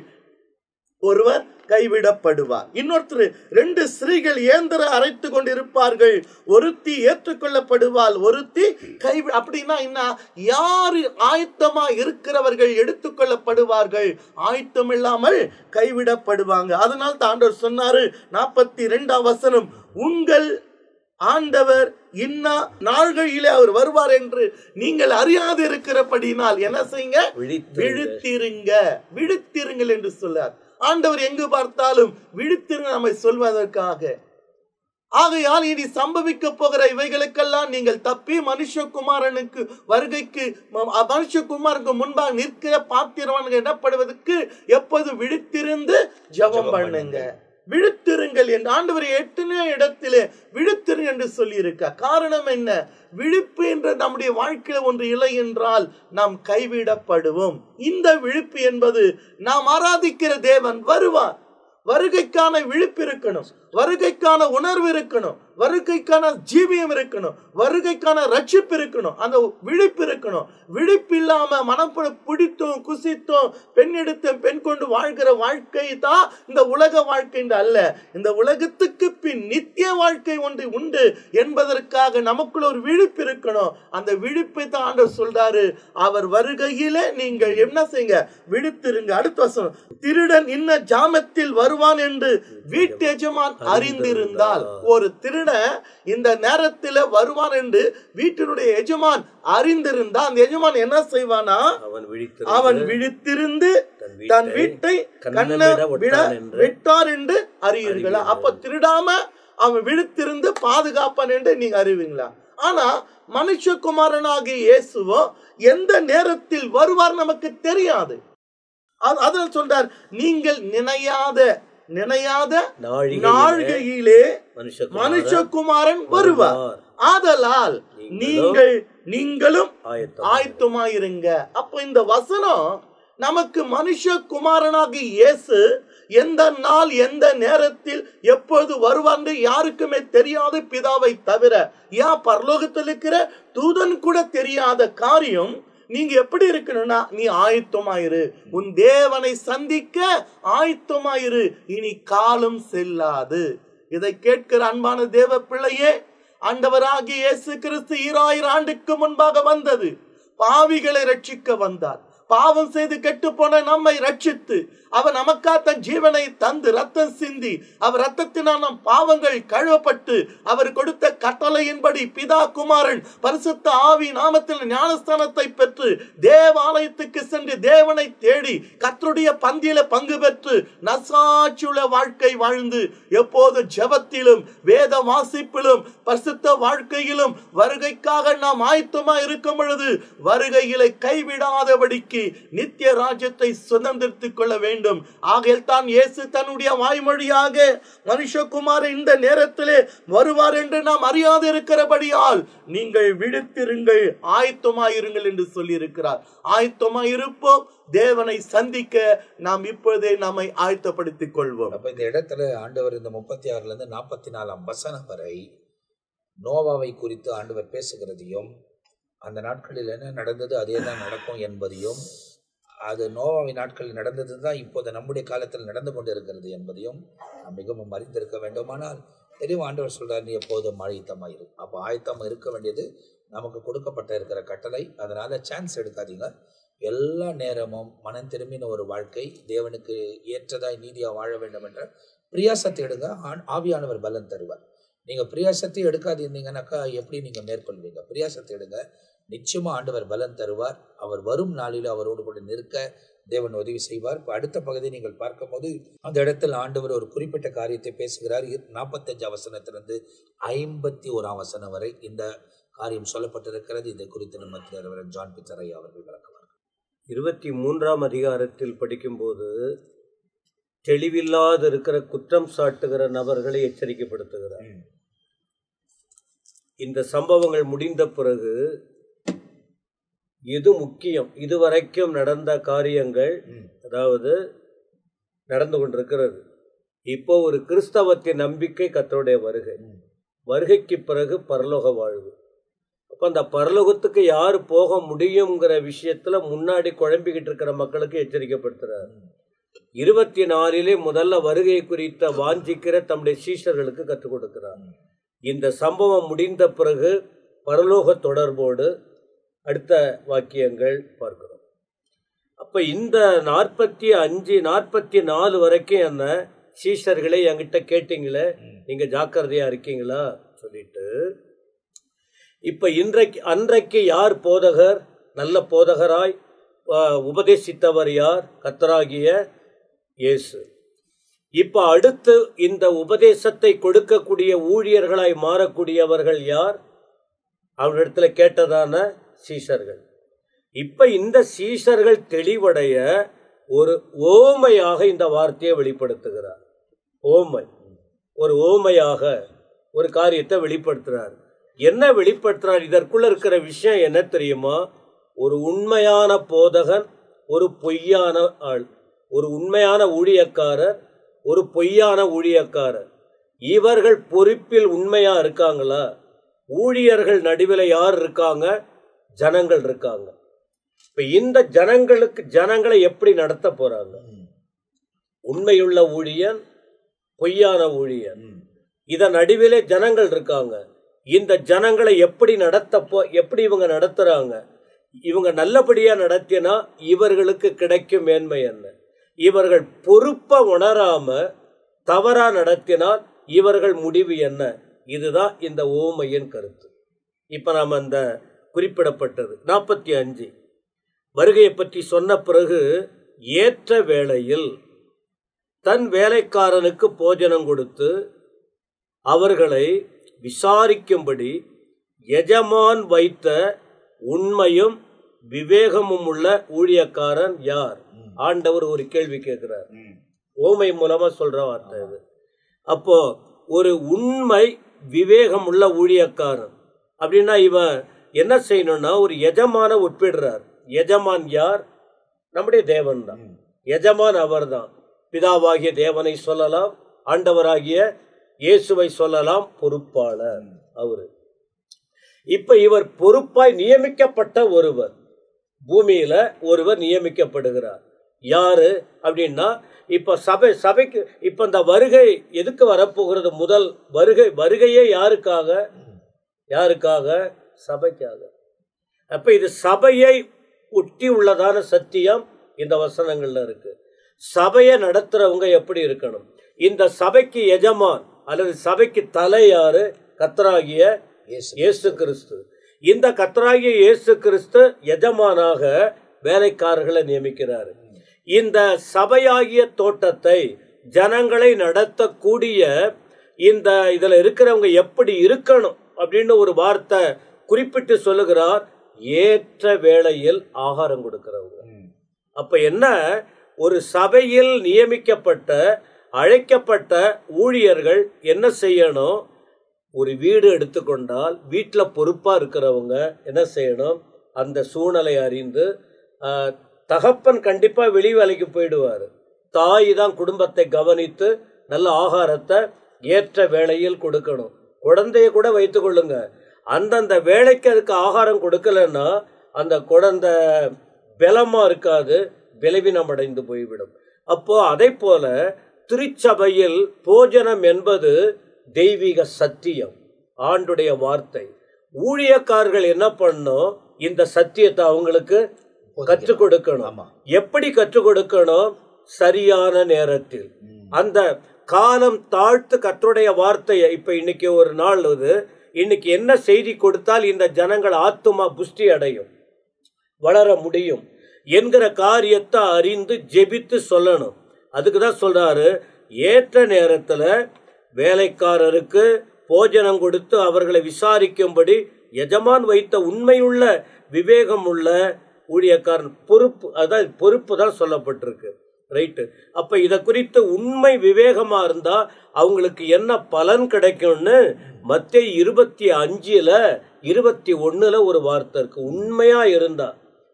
F: ஒருவர் கைவிடப்படுவார். இன்னொருத்தர் 2 ஸ்திரீகள் ஏந்திர அரைத்து கொண்டிருப்பார்கள், ஒருத்தி ஏற்றுக்கொள்ளப்படுவாள், ஒருத்தி அப்படின்னா என்ன? யாரு ஆயத்தமா இருக்கிறவர்கள் எடுத்துக்கொள்ளப்படுவார்கள், ஆயத்தம் இல்லாமல் கைவிடப்படுவாங்க. அதனால் தான் ஆண்டவர் சொன்னாரு 42ஆம் வசனம், உங்கள் ஆண்டவர் இன்ன நாள்களிலே அவர் வருவார் என்று நீங்கள் அறியாது இருக்கிறபடினால் என்ன செய்யுங்க? விழித்திருங்கள் என்று சொல்லார். ஆண்டவர் எங்கு பார்த்தாலும் விழித்திருங்க நம்மை சொல்வதற்காக. ஆகையால் இனி சம்பவிக்க போகிற இவைகளுக்கெல்லாம் நீங்கள் தப்பி மனுஷகுமாரனுக்கு வருகைக்கு மனுஷகுமாருக்கு முன்பாக நிற்கிற பாத்திரவான்கள் எனப்படுவதற்கு எப்போது விழித்திருந்து ஜெபம் பண்ணுங்க. விழித்திருங்கள் என்று ஆண்டவர் எத்தனை இடத்திலே விழித்திருங்க என்று சொல்லி இருக்க. காரணம் என்ன? விழிப்பு என்ற நம்முடைய வாழ்க்கையில ஒன்று இல்லை என்றால் நாம் கைவிடப்படுவோம். இந்த விழிப்பு என்பது நாம் ஆராதிக்கிற தேவன் வருவார். வருகைக்கான விழிப்பு இருக்கணும், வருகைக்கான உணர்வு இருக்கணும், வருகைக்கான ஜீவியம் இருக்கணும், வருகைக்கான ரட்சிப்பு இருக்கணும், அந்த விழிப்பு இருக்கணும். விழிப்பு இல்லாம மனம் பிடித்தோம் குசித்தோம் பெண் எடுத்தோம் பெண் கொண்டு வாழ்கிற வாழ்க்கை தான் இந்த உலக வாழ்க்கை அல்ல. இந்த உலகத்துக்கு பின் நித்திய வாழ்க்கை ஒன்று உண்டு என்பதற்காக நமக்குள்ள ஒரு விழிப்பு இருக்கணும். அந்த விழிப்பை தான் ஆண்டவர் சொல்றாரு, அவர் வருகையிலே நீங்கள் என்ன செய்யுங்க? விழித்திருங்க. அடுத்த வசனம், திருடன் இன்ன ஜாமத்தில் வருவான் என்று வீட்டு எஜமான் அறிந்திருந்தால். ஒரு திருடன் இந்த நேரத்தில் வருவான் என்று வீட்டினுடைய எஜமான் அறிந்திருந்தால் அந்த எஜமான் என்ன செய்வானா? அவன் விழித்திருந்து தன் வீட்டை விட்டார் என்று அறிவீர்களா? அப்ப திருடாம அவன் விழித்திருந்து பாதுகாப்பான் என்று நீங்க அறிவீங்களா? ஆனா மனுஷகுமாரனாகிய இயேசுவோ எந்த நேரத்தில் வருவார் நமக்கு தெரியாது. அதனால் சொல்றார், நீங்கள் நினையாத நாழிகையிலே மனுஷகுமாரன் வருவார், ஆதலால் நீங்களும் ஆயத்தமாயிருங்க. அப்ப இந்த வசனம் நமக்கு மனுஷகுமாரனாகிய இயேசு எந்த நாள் எந்த நேரத்தில் எப்போது வருவார் யாருக்குமே தெரியாது, பிதாவை தவிர. பரலோகத்தில் இருக்கிற தூதன் கூட தெரியாத காரியம். நீங்க எப்படி இருக்கணும்னா, நீ ஆயத்தமாயிரு, உன் தேவனை சந்திக்க ஆயத்தமாயிரு, இனி காலம் செல்லாது. இதை கேட்கிற அன்பான தேவ பிள்ளையே, ஆண்டவராகிய இயேசு கிறிஸ்து 2000 ஆண்டுக்கு முன்பாக வந்தது. பாவிகளை ரட்சிக்க வந்தார். பாவம் செய்து கெட்டு போன நம்மை ரட்சித்து அவர் நமக்கா தன் ஜீவனை தந்து ரத்தம் சிந்தி அவர் ரத்தத்தினால் நம் பாவங்கள் கழுவப்பட்டு அவர் கொடுத்த கட்டளையின்படி பிதா குமாரன் பரிசுத்த ஆவி நாமத்தில் ஞானஸ்தானத்தை பெற்று தேவாலயத்துக்கு சென்று தேவனை தேடி கர்த்தருடைய பந்தியில பங்கு பெற்று நசாட்சியுள்ள வாழ்க்கை வாழ்ந்து எப்போது ஜெபத்திலும் வேத வாசிப்பிலும் பரிசுத்த வாழ்க்கையிலும் வருகைக்காக நாம் ஆயத்தமா இருக்கும் பொழுது வருகையிலே கைவிடாதபடிக்கு நித்திய ராஜ்யத்தை சுதந்திரித்துக் கொள்ள வேண்டும். ஆகையால் தான் இயேசு தன்னுடைய வாய்மொழியாக மனுஷகுமாரன் இந்த நேரத்திலே வருவார் என்று நாம் அறியாது இருக்கிறபடியால் நீங்கள் விழித்திருங்கள், ஆயத்தமாயிருங்கள் என்று சொல்லி இருக்கிறார். ஆயத்தமாயிருப்போம், தேவனை சந்திக்க நாம் இப்பொழுதே நம்மை ஆயத்தப்படுத்திக் கொள்வோம்.
B: அப்ப இந்த இடத்துல ஆண்டவர் இந்த 36 44 வசனம் வரை நோவாவை குறித்து ஆண்டவர் பேசுகிறதையும் அந்த நாட்களில் என்ன நடந்தது அதே தான் நடக்கும் என்பதையும், அது நோவாவின் நாட்களில் நடந்தது தான் இப்போது நம்முடைய காலத்தில் நடந்து கொண்டு இருக்கிறது என்பதையும் நாம் மிகவும் அறிந்திருக்க வேண்டுமானால் தெரியும். ஆண்டவர் சொல்றார், நீ எப்போதும் ஆயத்தமாயிரு. அப்போ ஆயத்தமாக இருக்க வேண்டியது நமக்கு கொடுக்கப்பட்ட இருக்கிற கட்டளை. அதனால சான்ஸ் எடுக்காதீங்க. எல்லா நேரமும் மனம் திரும்பின ஒரு வாழ்க்கை, தேவனுக்கு ஏற்றதாய் நீதியாக வாழ வேண்டும் என்ற பிரியாசத்தை எடுங்க. ஆவியானவர் பலன் தருவார். நீங்கள் பிரியாசத்தை எடுக்காதிருந்தீங்கன்னாக்கா எப்படி நீங்கள் மேற்கொள்வீங்க? பிரியாசத்தை எடுங்க, நிச்சயமா ஆண்டவர் பலன் தருவார். அவர் வரும் நாளில் அவரோடு கூட நிற்க தேவன் உதவி செய்வார். இப்போ அடுத்த பகுதியை நீங்கள் பார்க்கும் போது அந்த இடத்தில் ஆண்டவர் ஒரு குறிப்பிட்ட காரியத்தை பேசுகிறார். 45 வசனத்திலிருந்து 51 வசனம் வரை இந்த காரியம் சொல்லப்பட்டிருக்கிறது. இதை குறித்து நம்ம ஜான் பிச்சரை அவர்கள் விளக்குவார்.
D: 23ஆம் அதிகாரத்தில் படிக்கும்போது தெளிவில்லாது இருக்கிற குற்றம் சாட்டுகிற நபர்களை எச்சரிக்கைப்படுத்துகிறார். இந்த சம்பவங்கள் முடிந்த பிறகு எது முக்கியம், இதுவரைக்கும் நடந்த காரியங்கள் அதாவது நடந்து கொண்டிருக்கிறது. இப்போ ஒரு கிறிஸ்தவத்தின் நம்பிக்கை கர்த்தருடைய வருகைக்கு பிறகு பரலோக வாழ்வு. அப்ப அந்த பரலோகத்துக்கு யாரு போக முடியுங்கிற விஷயத்துல முன்னாடி குழம்பிக்கிட்டு இருக்கிற மக்களுக்கு எச்சரிக்கைப்படுத்துறாரு. 24 முதல்ல வருகை குறித்த வாஞ்சிக்கிற தம்முடைய சீஷர்களுக்கு கற்றுக் கொடுக்கிறார். இந்த சம்பவம் முடிந்த பிறகு பரலோக தொடர்போடு அடுத்த வாக்கியங்கள் பார்க்கிறோம். அப்ப இந்த 45 44 வரைக்கும் என்ன சீஷர்களை என்கிட்ட கேட்டீங்களே, நீங்க ஜாக்கிரதையா இருக்கீங்களா சொல்லிட்டு, இப்ப அன்றைக்கு யார் போதகர், நல்ல போதகராய் உபதேசித்தவர் யார்? கர்த்தராகிய இயேசு. இப்ப அடுத்து இந்த உபதேசத்தை கொடுக்கக்கூடிய ஊழியர்களாய் மாறக்கூடியவர்கள் யார்? அவரிடத்துல கேட்டதான சீஷர்கள். இப்ப இந்த சீஷர்கள் தெளிவடைய ஒரு ஓமையாக இந்த வார்த்தையை வெளிப்படுத்துகிறார். ஓமை, ஒரு ஓமையாக ஒரு காரியத்தை வெளிப்படுத்துறார். என்ன வெளிப்படுத்துறார்? இதற்குள்ள இருக்கிற விஷயம் என்ன தெரியுமா? ஒரு உண்மையான போதகன், ஒரு பொய்யான ஆள், ஒரு உண்மையான ஊழியக்காரர், ஒரு பொய்யான ஊழியக்காரர். இவர்கள் பொறுப்பில் உண்மையா இருக்காங்களா? ஊழியர்கள் நடுவில் யார் இருக்காங்க? ஜனங்கள் இருக்காங்க. இப்ப இந்த ஜனங்களை எப்படி நடத்த போறாங்க? உண்மையுள்ள ஊழியன், பொய்யான ஊழியன், இதன் நடுவிலே ஜனங்கள் இருக்காங்க. இந்த ஜனங்களை எப்படி எப்படி இவங்க நடத்துறாங்க? இவங்க நல்லபடியா நடத்தினா இவர்களுக்கு கிடைக்கும் மேன்மை என்ன? இவர்கள் பொறுப்பை உணராம தவறா நடத்தினால் இவர்கள் முடிவு என்ன? இதுதான் இந்த ஓமையின் கருத்து. இப்ப நாம் அந்த குறிப்பிடப்பட்டது 45 வருகையை பற்றி சொன்ன பிறகு, ஏற்ற வேளையில் தன் வேலைக்காரனுக்கு போஜனம் கொடுத்து அவர்களை விசாரிக்கும்படி எஜமான் வைத்த உண்மையும் விவேகமும் உள்ள ஊழியக்காரன் யார்? ஆண்டவர் ஒரு கேள்வி கேட்கிறார். ஓமை மூலமா சொல்ற வார்த்தை இது. அப்போ ஒரு உண்மை விவேகம் உள்ள ஊழியக்காரன் அப்படின்னா இவன் என்ன செய்யணும்னா ஒரு எஜமான ஒப்பிடுறார். எஜமான் யார்? நம்முடைய தேவன் தான் எஜமான். அவர் தான் பிதாவாகிய தேவனை சொல்லலாம், ஆண்டவராகிய இயேசுவை சொல்லலாம், பொறுப்பாளர் அவரு. இப்ப இவர் பொறுப்பாய் நியமிக்கப்பட்ட ஒருவர், பூமியில ஒருவர் நியமிக்கப்படுகிறார். யாரு அப்படின்னா, இப்ப சபைக்கு இப்ப இந்த வருகை எதுக்கு வரப்போகிறது? முதல் வருகையே யாருக்காக? சபைக்காக. அப்ப இது சபையை ஒட்டி உள்ளதான சத்தியம் இந்த வசனங்கள்ல இருக்கு. சபையை நடத்துறவங்க எப்படி இருக்கணும்? இந்த சபைக்கு எஜமான் அல்லது சபைக்கு தலை யாரு? கர்த்தராகிய இயேசு கிறிஸ்து. இந்த கர்த்தராகிய இயேசு கிறிஸ்து எஜமானாக வேலைக்காரர்களை நியமிக்கிறாரு. இந்த சபையாகிய தோட்டத்தை ஜனங்களை நடத்தக்கூடிய இந்த இதுல இருக்கிறவங்க எப்படி இருக்கணும் அப்படின்னு ஒரு வார்த்தை குறிப்பிட்டு சொல்லுகிறார். ஏற்ற வேளையில் ஆகாரம் கொடுக்கிறவங்க. அப்ப என்ன, ஒரு சபையில் நியமிக்கப்பட்ட அழைக்கப்பட்ட ஊழியர்கள் என்ன செய்யணும்? ஒரு வீடு எடுத்துக்கொண்டால் வீட்டில் பொறுப்பா இருக்கிறவங்க என்ன செய்யணும்? அந்த சூழ்நிலை அறிந்து, தகப்பன் கண்டிப்பா வெளி வேலைக்கு போயிடுவார், தாய் தான் குடும்பத்தை கவனித்து நல்ல ஆகாரத்தை ஏற்ற வேளையில் கொடுக்கணும். குழந்தைய கூட வைத்து கொள்ளுங்க, அந்தந்த வேலைக்கு அதுக்கு ஆகாரம் கொடுக்கலன்னா அந்த குழந்தை பலமா இருக்காது, பலவீனம் அடைந்து போய்விடும். அப்போ அதை போல திருச்சபையில் போஜனம் என்பது தெய்வீக சத்தியம், ஆண்டுடைய வார்த்தை. ஊழியக்காரர்கள் என்ன பண்ணும்? இந்த சத்தியத்தை அவங்களுக்கு கற்றுக் கொடுக்கணும். எப்படி கற்றுக் கொடுக்கணும்? சரியான நேரத்தில், அந்த காலம் தாழ்த்து கர்த்தருடைய வார்த்தையை. இப்ப இன்னைக்கு ஒரு நாள் இன்னைக்கு என்ன செய்தி கொடுத்தால் இந்த ஜனங்கள் ஆத்துமா புஷ்டி அடையும், வளர முடியும் என்கிற காரியத்தை அறிந்து ஜெபித்து சொல்லணும். அதுக்குதான் சொல்றாரு, ஏற்ற நேரத்துல வேலைக்காரருக்கு போஜனம் கொடுத்து அவர்களை விசாரிக்கும்படி எஜமான் வைத்த உண்மையுள்ள விவேகம் உள்ள ஊழியக்காரன். பொறுப்பு, அதாவது பொறுப்பு தான் சொல்லப்பட்டிருக்கு. ரைட்டு. அப்ப இத குறித்து உண்மை விவேகமா இருந்தா அவங்களுக்கு என்ன பலன் கிடைக்கும்னு மத்தேயு 25:21 ஒரு வார்த்தை இருக்கு. உண்மையா இருந்தா,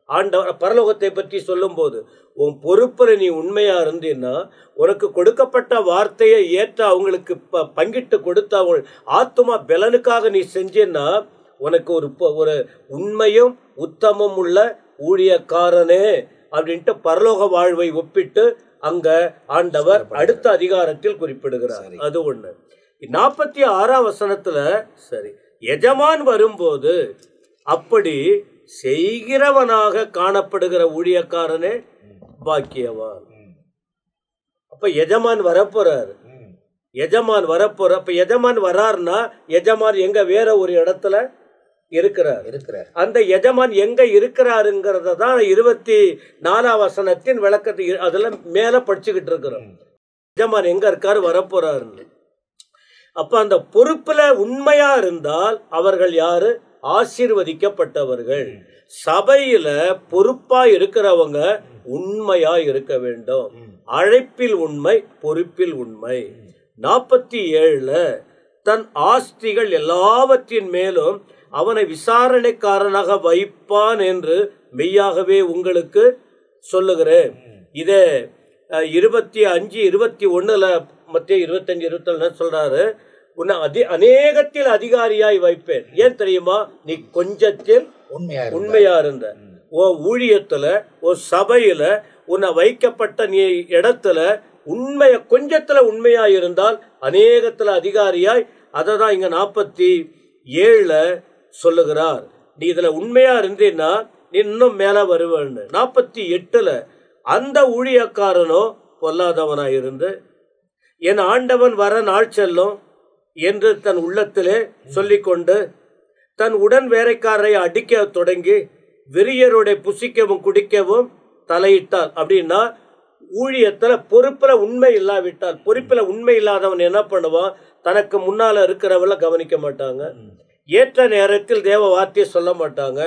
D: ஆண்டவர் பரலோகத்தை பற்றி சொல்லும் போது, உன் பொறுப்புல நீ உண்மையா இருந்தீன்னா உனக்கு கொடுக்கப்பட்ட வார்த்தையை ஏற்ற அவங்களுக்கு பங்கிட்டு கொடுத்த அவங்க ஆத்துமா பலனுக்காக நீ செஞ்சேன்னா உனக்கு ஒரு உண்மையும் உத்தமம் உள்ள ஊழியக்காரனே அப்படின்ட்டு பரலோக வாழ்வை ஒப்பிட்டு அங்க ஆண்டவர் அடுத்த அதிகாரத்தில் குறிப்பிடுகிறார். அது ஒண்ணு. 46ஆம் வசனத்துல சரி, எஜமான் வரும்போது அப்படி செய்கிறவனாக காணப்படுகிற ஊழியக்காரனே பாக்கியவான். அப்ப எஜமான் வரப்போறாரு, அப்ப எஜமான் வராருன்னா எஜமான் எங்க? வேற ஒரு இடத்துல இருக்கிறார். அந்த எஜமான் எங்க இருக்கிறாருங்கிறத தான் 24 வசனத்தின் விளக்கத்தை அதுல மேல படிச்சுக்கிட்டு இருக்கிறோம். எஜமான் எங்க இருக்காரு, வரப்போறாருன்னு. அப்ப அந்த பொறுப்புல உண்மையா இருந்தால் அவர்கள் யாரு? ஆசீர்வதிக்கப்பட்டவர்கள். சபையில பொறுப்பா இருக்கிறவங்க உண்மையா இருக்க வேண்டும். அழைப்பில் உண்மை, பொறுப்பில் உண்மை. 47 தன் ஆஸ்திகள் எல்லாவற்றின் மேலும் அவனை விசாரணைக்காரனாக வைப்பான் என்று மெய்யாகவே உங்களுக்கு சொல்லுகிறேன். இதே 25, 21 மத்திய 25, 24 சொல்றாரு, உன்னை அநேகத்தில் அதிகாரியாய் வைப்பேன். ஏன் தெரியுமா? நீ கொஞ்சத்தில் உண்மையா இருந்த. உன் ஊழியத்துல, உன் சபையில, உன்னை வைக்கப்பட்ட நீ இடத்துல கொஞ்சத்துல உண்மையா இருந்தால் அநேகத்துல அதிகாரியாய். அதை தான் இங்க 47 சொல்லுகிறார். நீ இதுல உண்மையா இருந்தீன்னா நீ இன்னும் மேல வருவேன்னு. 48 அந்த ஊழியக்காரனோ பொல்லாதவனாயிருந்து என் ஆண்டவன் வர நாள் செல்லும் என்று தன் உள்ளத்திலே சொல்லிக்கொண்டு தன் உடன் வேலைக்காரரை அடிக்க தொடங்கி வெறியருடைய புசிக்கவும் குடிக்கவும் தலையிட்டால். அப்படின்னா ஊழியத்துல பொறுப்புல உண்மை இல்லாவிட்டால், பொறுப்புல உண்மை இல்லாதவன் என்ன பண்ணுவான்? தனக்கு முன்னால இருக்கிறவள கவனிக்க மாட்டாங்க. ஏற்ற நேரத்தில் தேவ வார்த்தையை சொல்ல மாட்டாங்க.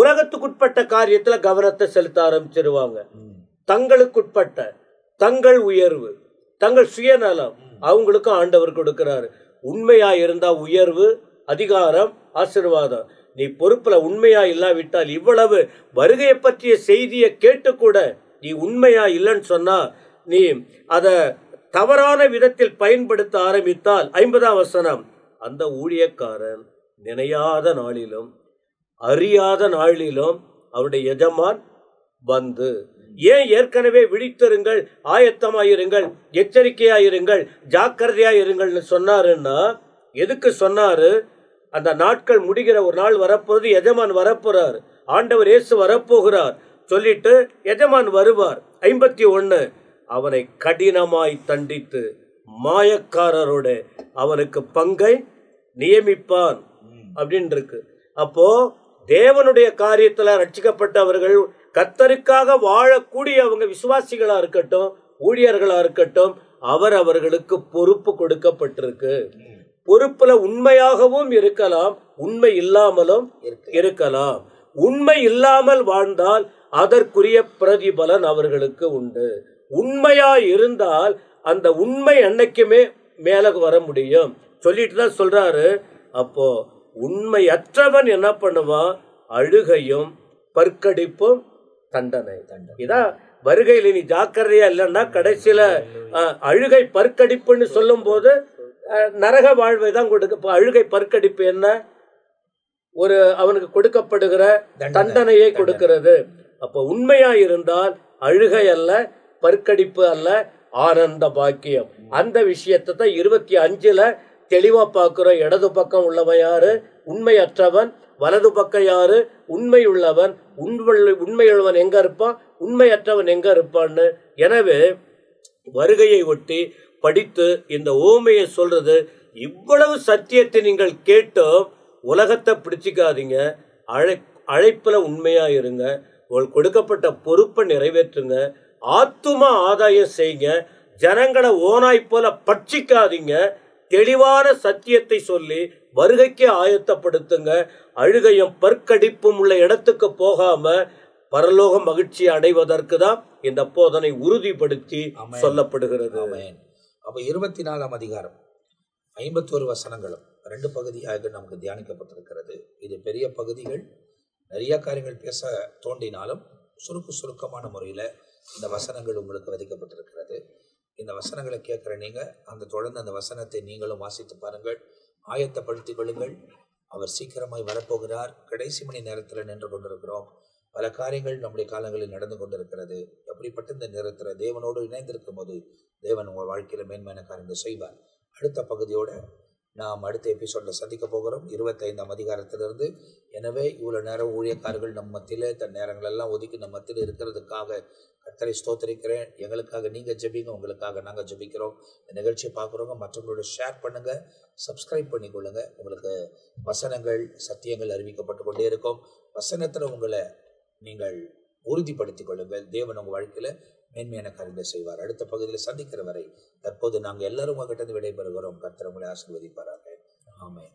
D: உலகத்துக்குட்பட்ட காரியத்துல கவனத்தை செலுத்த ஆரம்பிச்சிருவாங்க. தங்களுக்குட்பட்ட தங்கள் உயர்வு, தங்கள் சுயநலம் அவங்களுக்கும் ஆண்டவர் கொடுக்கிறாரு. உண்மையா இருந்தா உயர்வு, அதிகாரம், ஆசீர்வாதம். நீ பொறுப்புல உண்மையா இல்லாவிட்டால், இவ்வளவு வருகையை பற்றிய செய்தியை கேட்டு கூட நீ உண்மையா இல்லைன்னு சொன்னா, நீ அத தவறான விதத்தில் பயன்படுத்த ஆரம்பித்தால் 50 வசனம், அந்த ஊழியக்காரன் நினையாத நாளிலும் அறியாத நாளிலும் அவருடைய எஜமான் வந்து, ஏன் ஏற்கனவே விழித்திருங்கள், ஆயத்தமாயிருங்கள், எச்சரிக்கையாயிருங்கள், ஜாக்கிரதையாயிருங்கள்னு சொன்னாருன்னா எதுக்கு சொன்னாரு? அந்த நாட்கள் முடிகிற ஒரு நாள் வரப்போது, எஜமான் வரப்போறார், ஆண்டவர் இயேசு வரப்போகிறார் சொல்லிட்டு எஜமான் வருவார். 51 அவனை கடினமாய் தண்டித்து மாயக்காரரோட அவனுக்கு பங்கை நியமிப்பான் அப்படின்னு இருக்கு. அப்போ தேவனுடைய காரியத்துல ரட்சிக்கப்பட்டவர்கள், கர்த்தருக்காக வாழக்கூடியவங்க, விசுவாசிகளா இருக்கட்டும், ஊழியர்களா இருக்கட்டும், அவர்களுக்கு பொறுப்பு கொடுக்கப்பட்டிருக்கு. பொறுப்புல உண்மையாகவும் இருக்கலாம், உண்மை இல்லாமலும் இருக்கலாம். உண்மை இல்லாமல் வாழ்ந்தால் அதற்குரிய பிரதிபலன் அவர்களுக்கு உண்டு. உண்மையா இருந்தால் அந்த உண்மை அன்னைக்குமே மேல வர முடியும் சொல்லிட்டு தான் சொல்றாரு. அப்போ உண்மையற்றவன் என்ன பண்ணுவான்? அழுகையும் பற்கடிப்பும் தண்டனை. இதான் வருகையில் நீ ஜாக்கிரதையா இல்லைன்னா கடைசியில அழுகை பற்கடிப்புன்னு சொல்லும் போது நரக வாழ்வை தான் கொடுக்க. அழுகை பற்கடிப்பு என்ன? ஒரு அவனுக்கு கொடுக்கப்படுகிற தண்டனையை கொடுக்கிறது. அப்ப உண்மையா இருந்தால் அழுகை அல்ல, பற்கடிப்பு அல்ல, ஆனந்த பாக்கியம். அந்த விஷயத்தை தான் 25 தெளிவா பார்க்கிறோம். இடது பக்கம் உள்ளவன் யாரு? உண்மையற்றவன். வலது பக்கம் யாரு? உண்மை உள்ளவன். உண்மையுள்ளவன் எங்க இருப்பான்? உண்மையற்றவன் எங்க இருப்பான்னு. எனவே வருகையை ஒட்டி படித்து இந்த ஓமையை சொல்றது, இவ்வளவு சத்தியத்தை நீங்கள் கேட்டோம், உலகத்தை பிடிச்சிக்காதீங்க, அழைப்புல உண்மையா இருங்க, உங்களுக்கு கொடுக்கப்பட்ட பொறுப்பை நிறைவேற்றுங்க, ஆத்தும ஆதாயம் செய்யுங்க, ஜனங்களை ஓனாய் போல பட்சிக்காதீங்க, தெளிவான சத்தியத்தை சொல்லி வருகைக்கு ஆயத்தப்படுத்துங்க. அழுகையும் பற்கடிப்பும் உள்ள இடத்துக்கு போகாம பரலோக மகிழ்ச்சி அடைவதற்கு தான் இந்த போதனை உறுதிப்படுத்தி சொல்லப்படுகிறது.
B: அப்ப 24ஆம் அதிகாரம் 51 வசனங்களும் 2 பகுதியாக நமக்கு தியானிக்கப்பட்டிருக்கிறது. இது பெரிய பகுதிகள், நிறைய காரியங்கள் பேச தோன்றினாலும் சுருக்கமான முறையில் இந்த வசனங்கள் உங்களுக்கு விதிக்கப்பட்டிருக்கிறது. இந்த வசனங்களை கேட்குற நீங்கள் தொடர்ந்து அந்த வசனத்தை நீங்களும் வாசித்து பாருங்கள், ஆயத்தப்படுத்திக் கொள்ளுங்கள். அவர் சீக்கிரமாய் வரப்போகிறார். கடைசி மணி நேரத்தில் நின்று கொண்டிருக்கிறோம். பல காரியங்கள் நம்முடைய காலங்களில் நடந்து கொண்டிருக்கிறது. அப்படிப்பட்ட இந்த நேரத்தில் தேவனோடு இணைந்திருக்கும் போது தேவன் உங்கள் வாழ்க்கையில் மேன்மையான காரியங்கள் செய்வார். அடுத்த பகுதியோட நாம் அடுத்த எபிசோட்ல சந்திக்க போகிறோம் 25ஆம் அதிகாரத்திலிருந்து. எனவே இவ்வளவு நேரம் ஊழியக்காரர்கள் நம்ம மத்தியில தன் நேரங்கள் எல்லாம் ஒதுக்கி நம்ம மத்தியில் இருக்கிறதுக்காக கர்த்தரை ஸ்தோத்திரிக்கிறேன். எங்களுக்காக நீங்க ஜெபிங்க, உங்களுக்காக நாங்க ஜெபிக்கிறோம். இந்த நிகழ்ச்சியை பார்க்குறவங்க மற்றவங்களோட ஷேர் பண்ணுங்க, சப்ஸ்கிரைப் பண்ணிக்கொள்ளுங்க. உங்களுக்கு வசனங்கள் சத்தியங்கள் அறிவிக்கப்பட்டு கொண்டே இருக்கும். வசனத்துல உங்களை நீங்கள் உறுதிப்படுத்திக் கொள்ளுங்கள். தேவன் உங்க வாழ்க்கையில மேன்மையான காரியங்களை செய்வார். அடுத்த பகுதியில் சந்திக்கிற வரை தற்போது நாங்கள் எல்லாரும் உங்ககிட்ட விடைபெறுகிறோம். கர்த்தர் உங்களை ஆசீர்வதிப்பாராக. ஆமென்.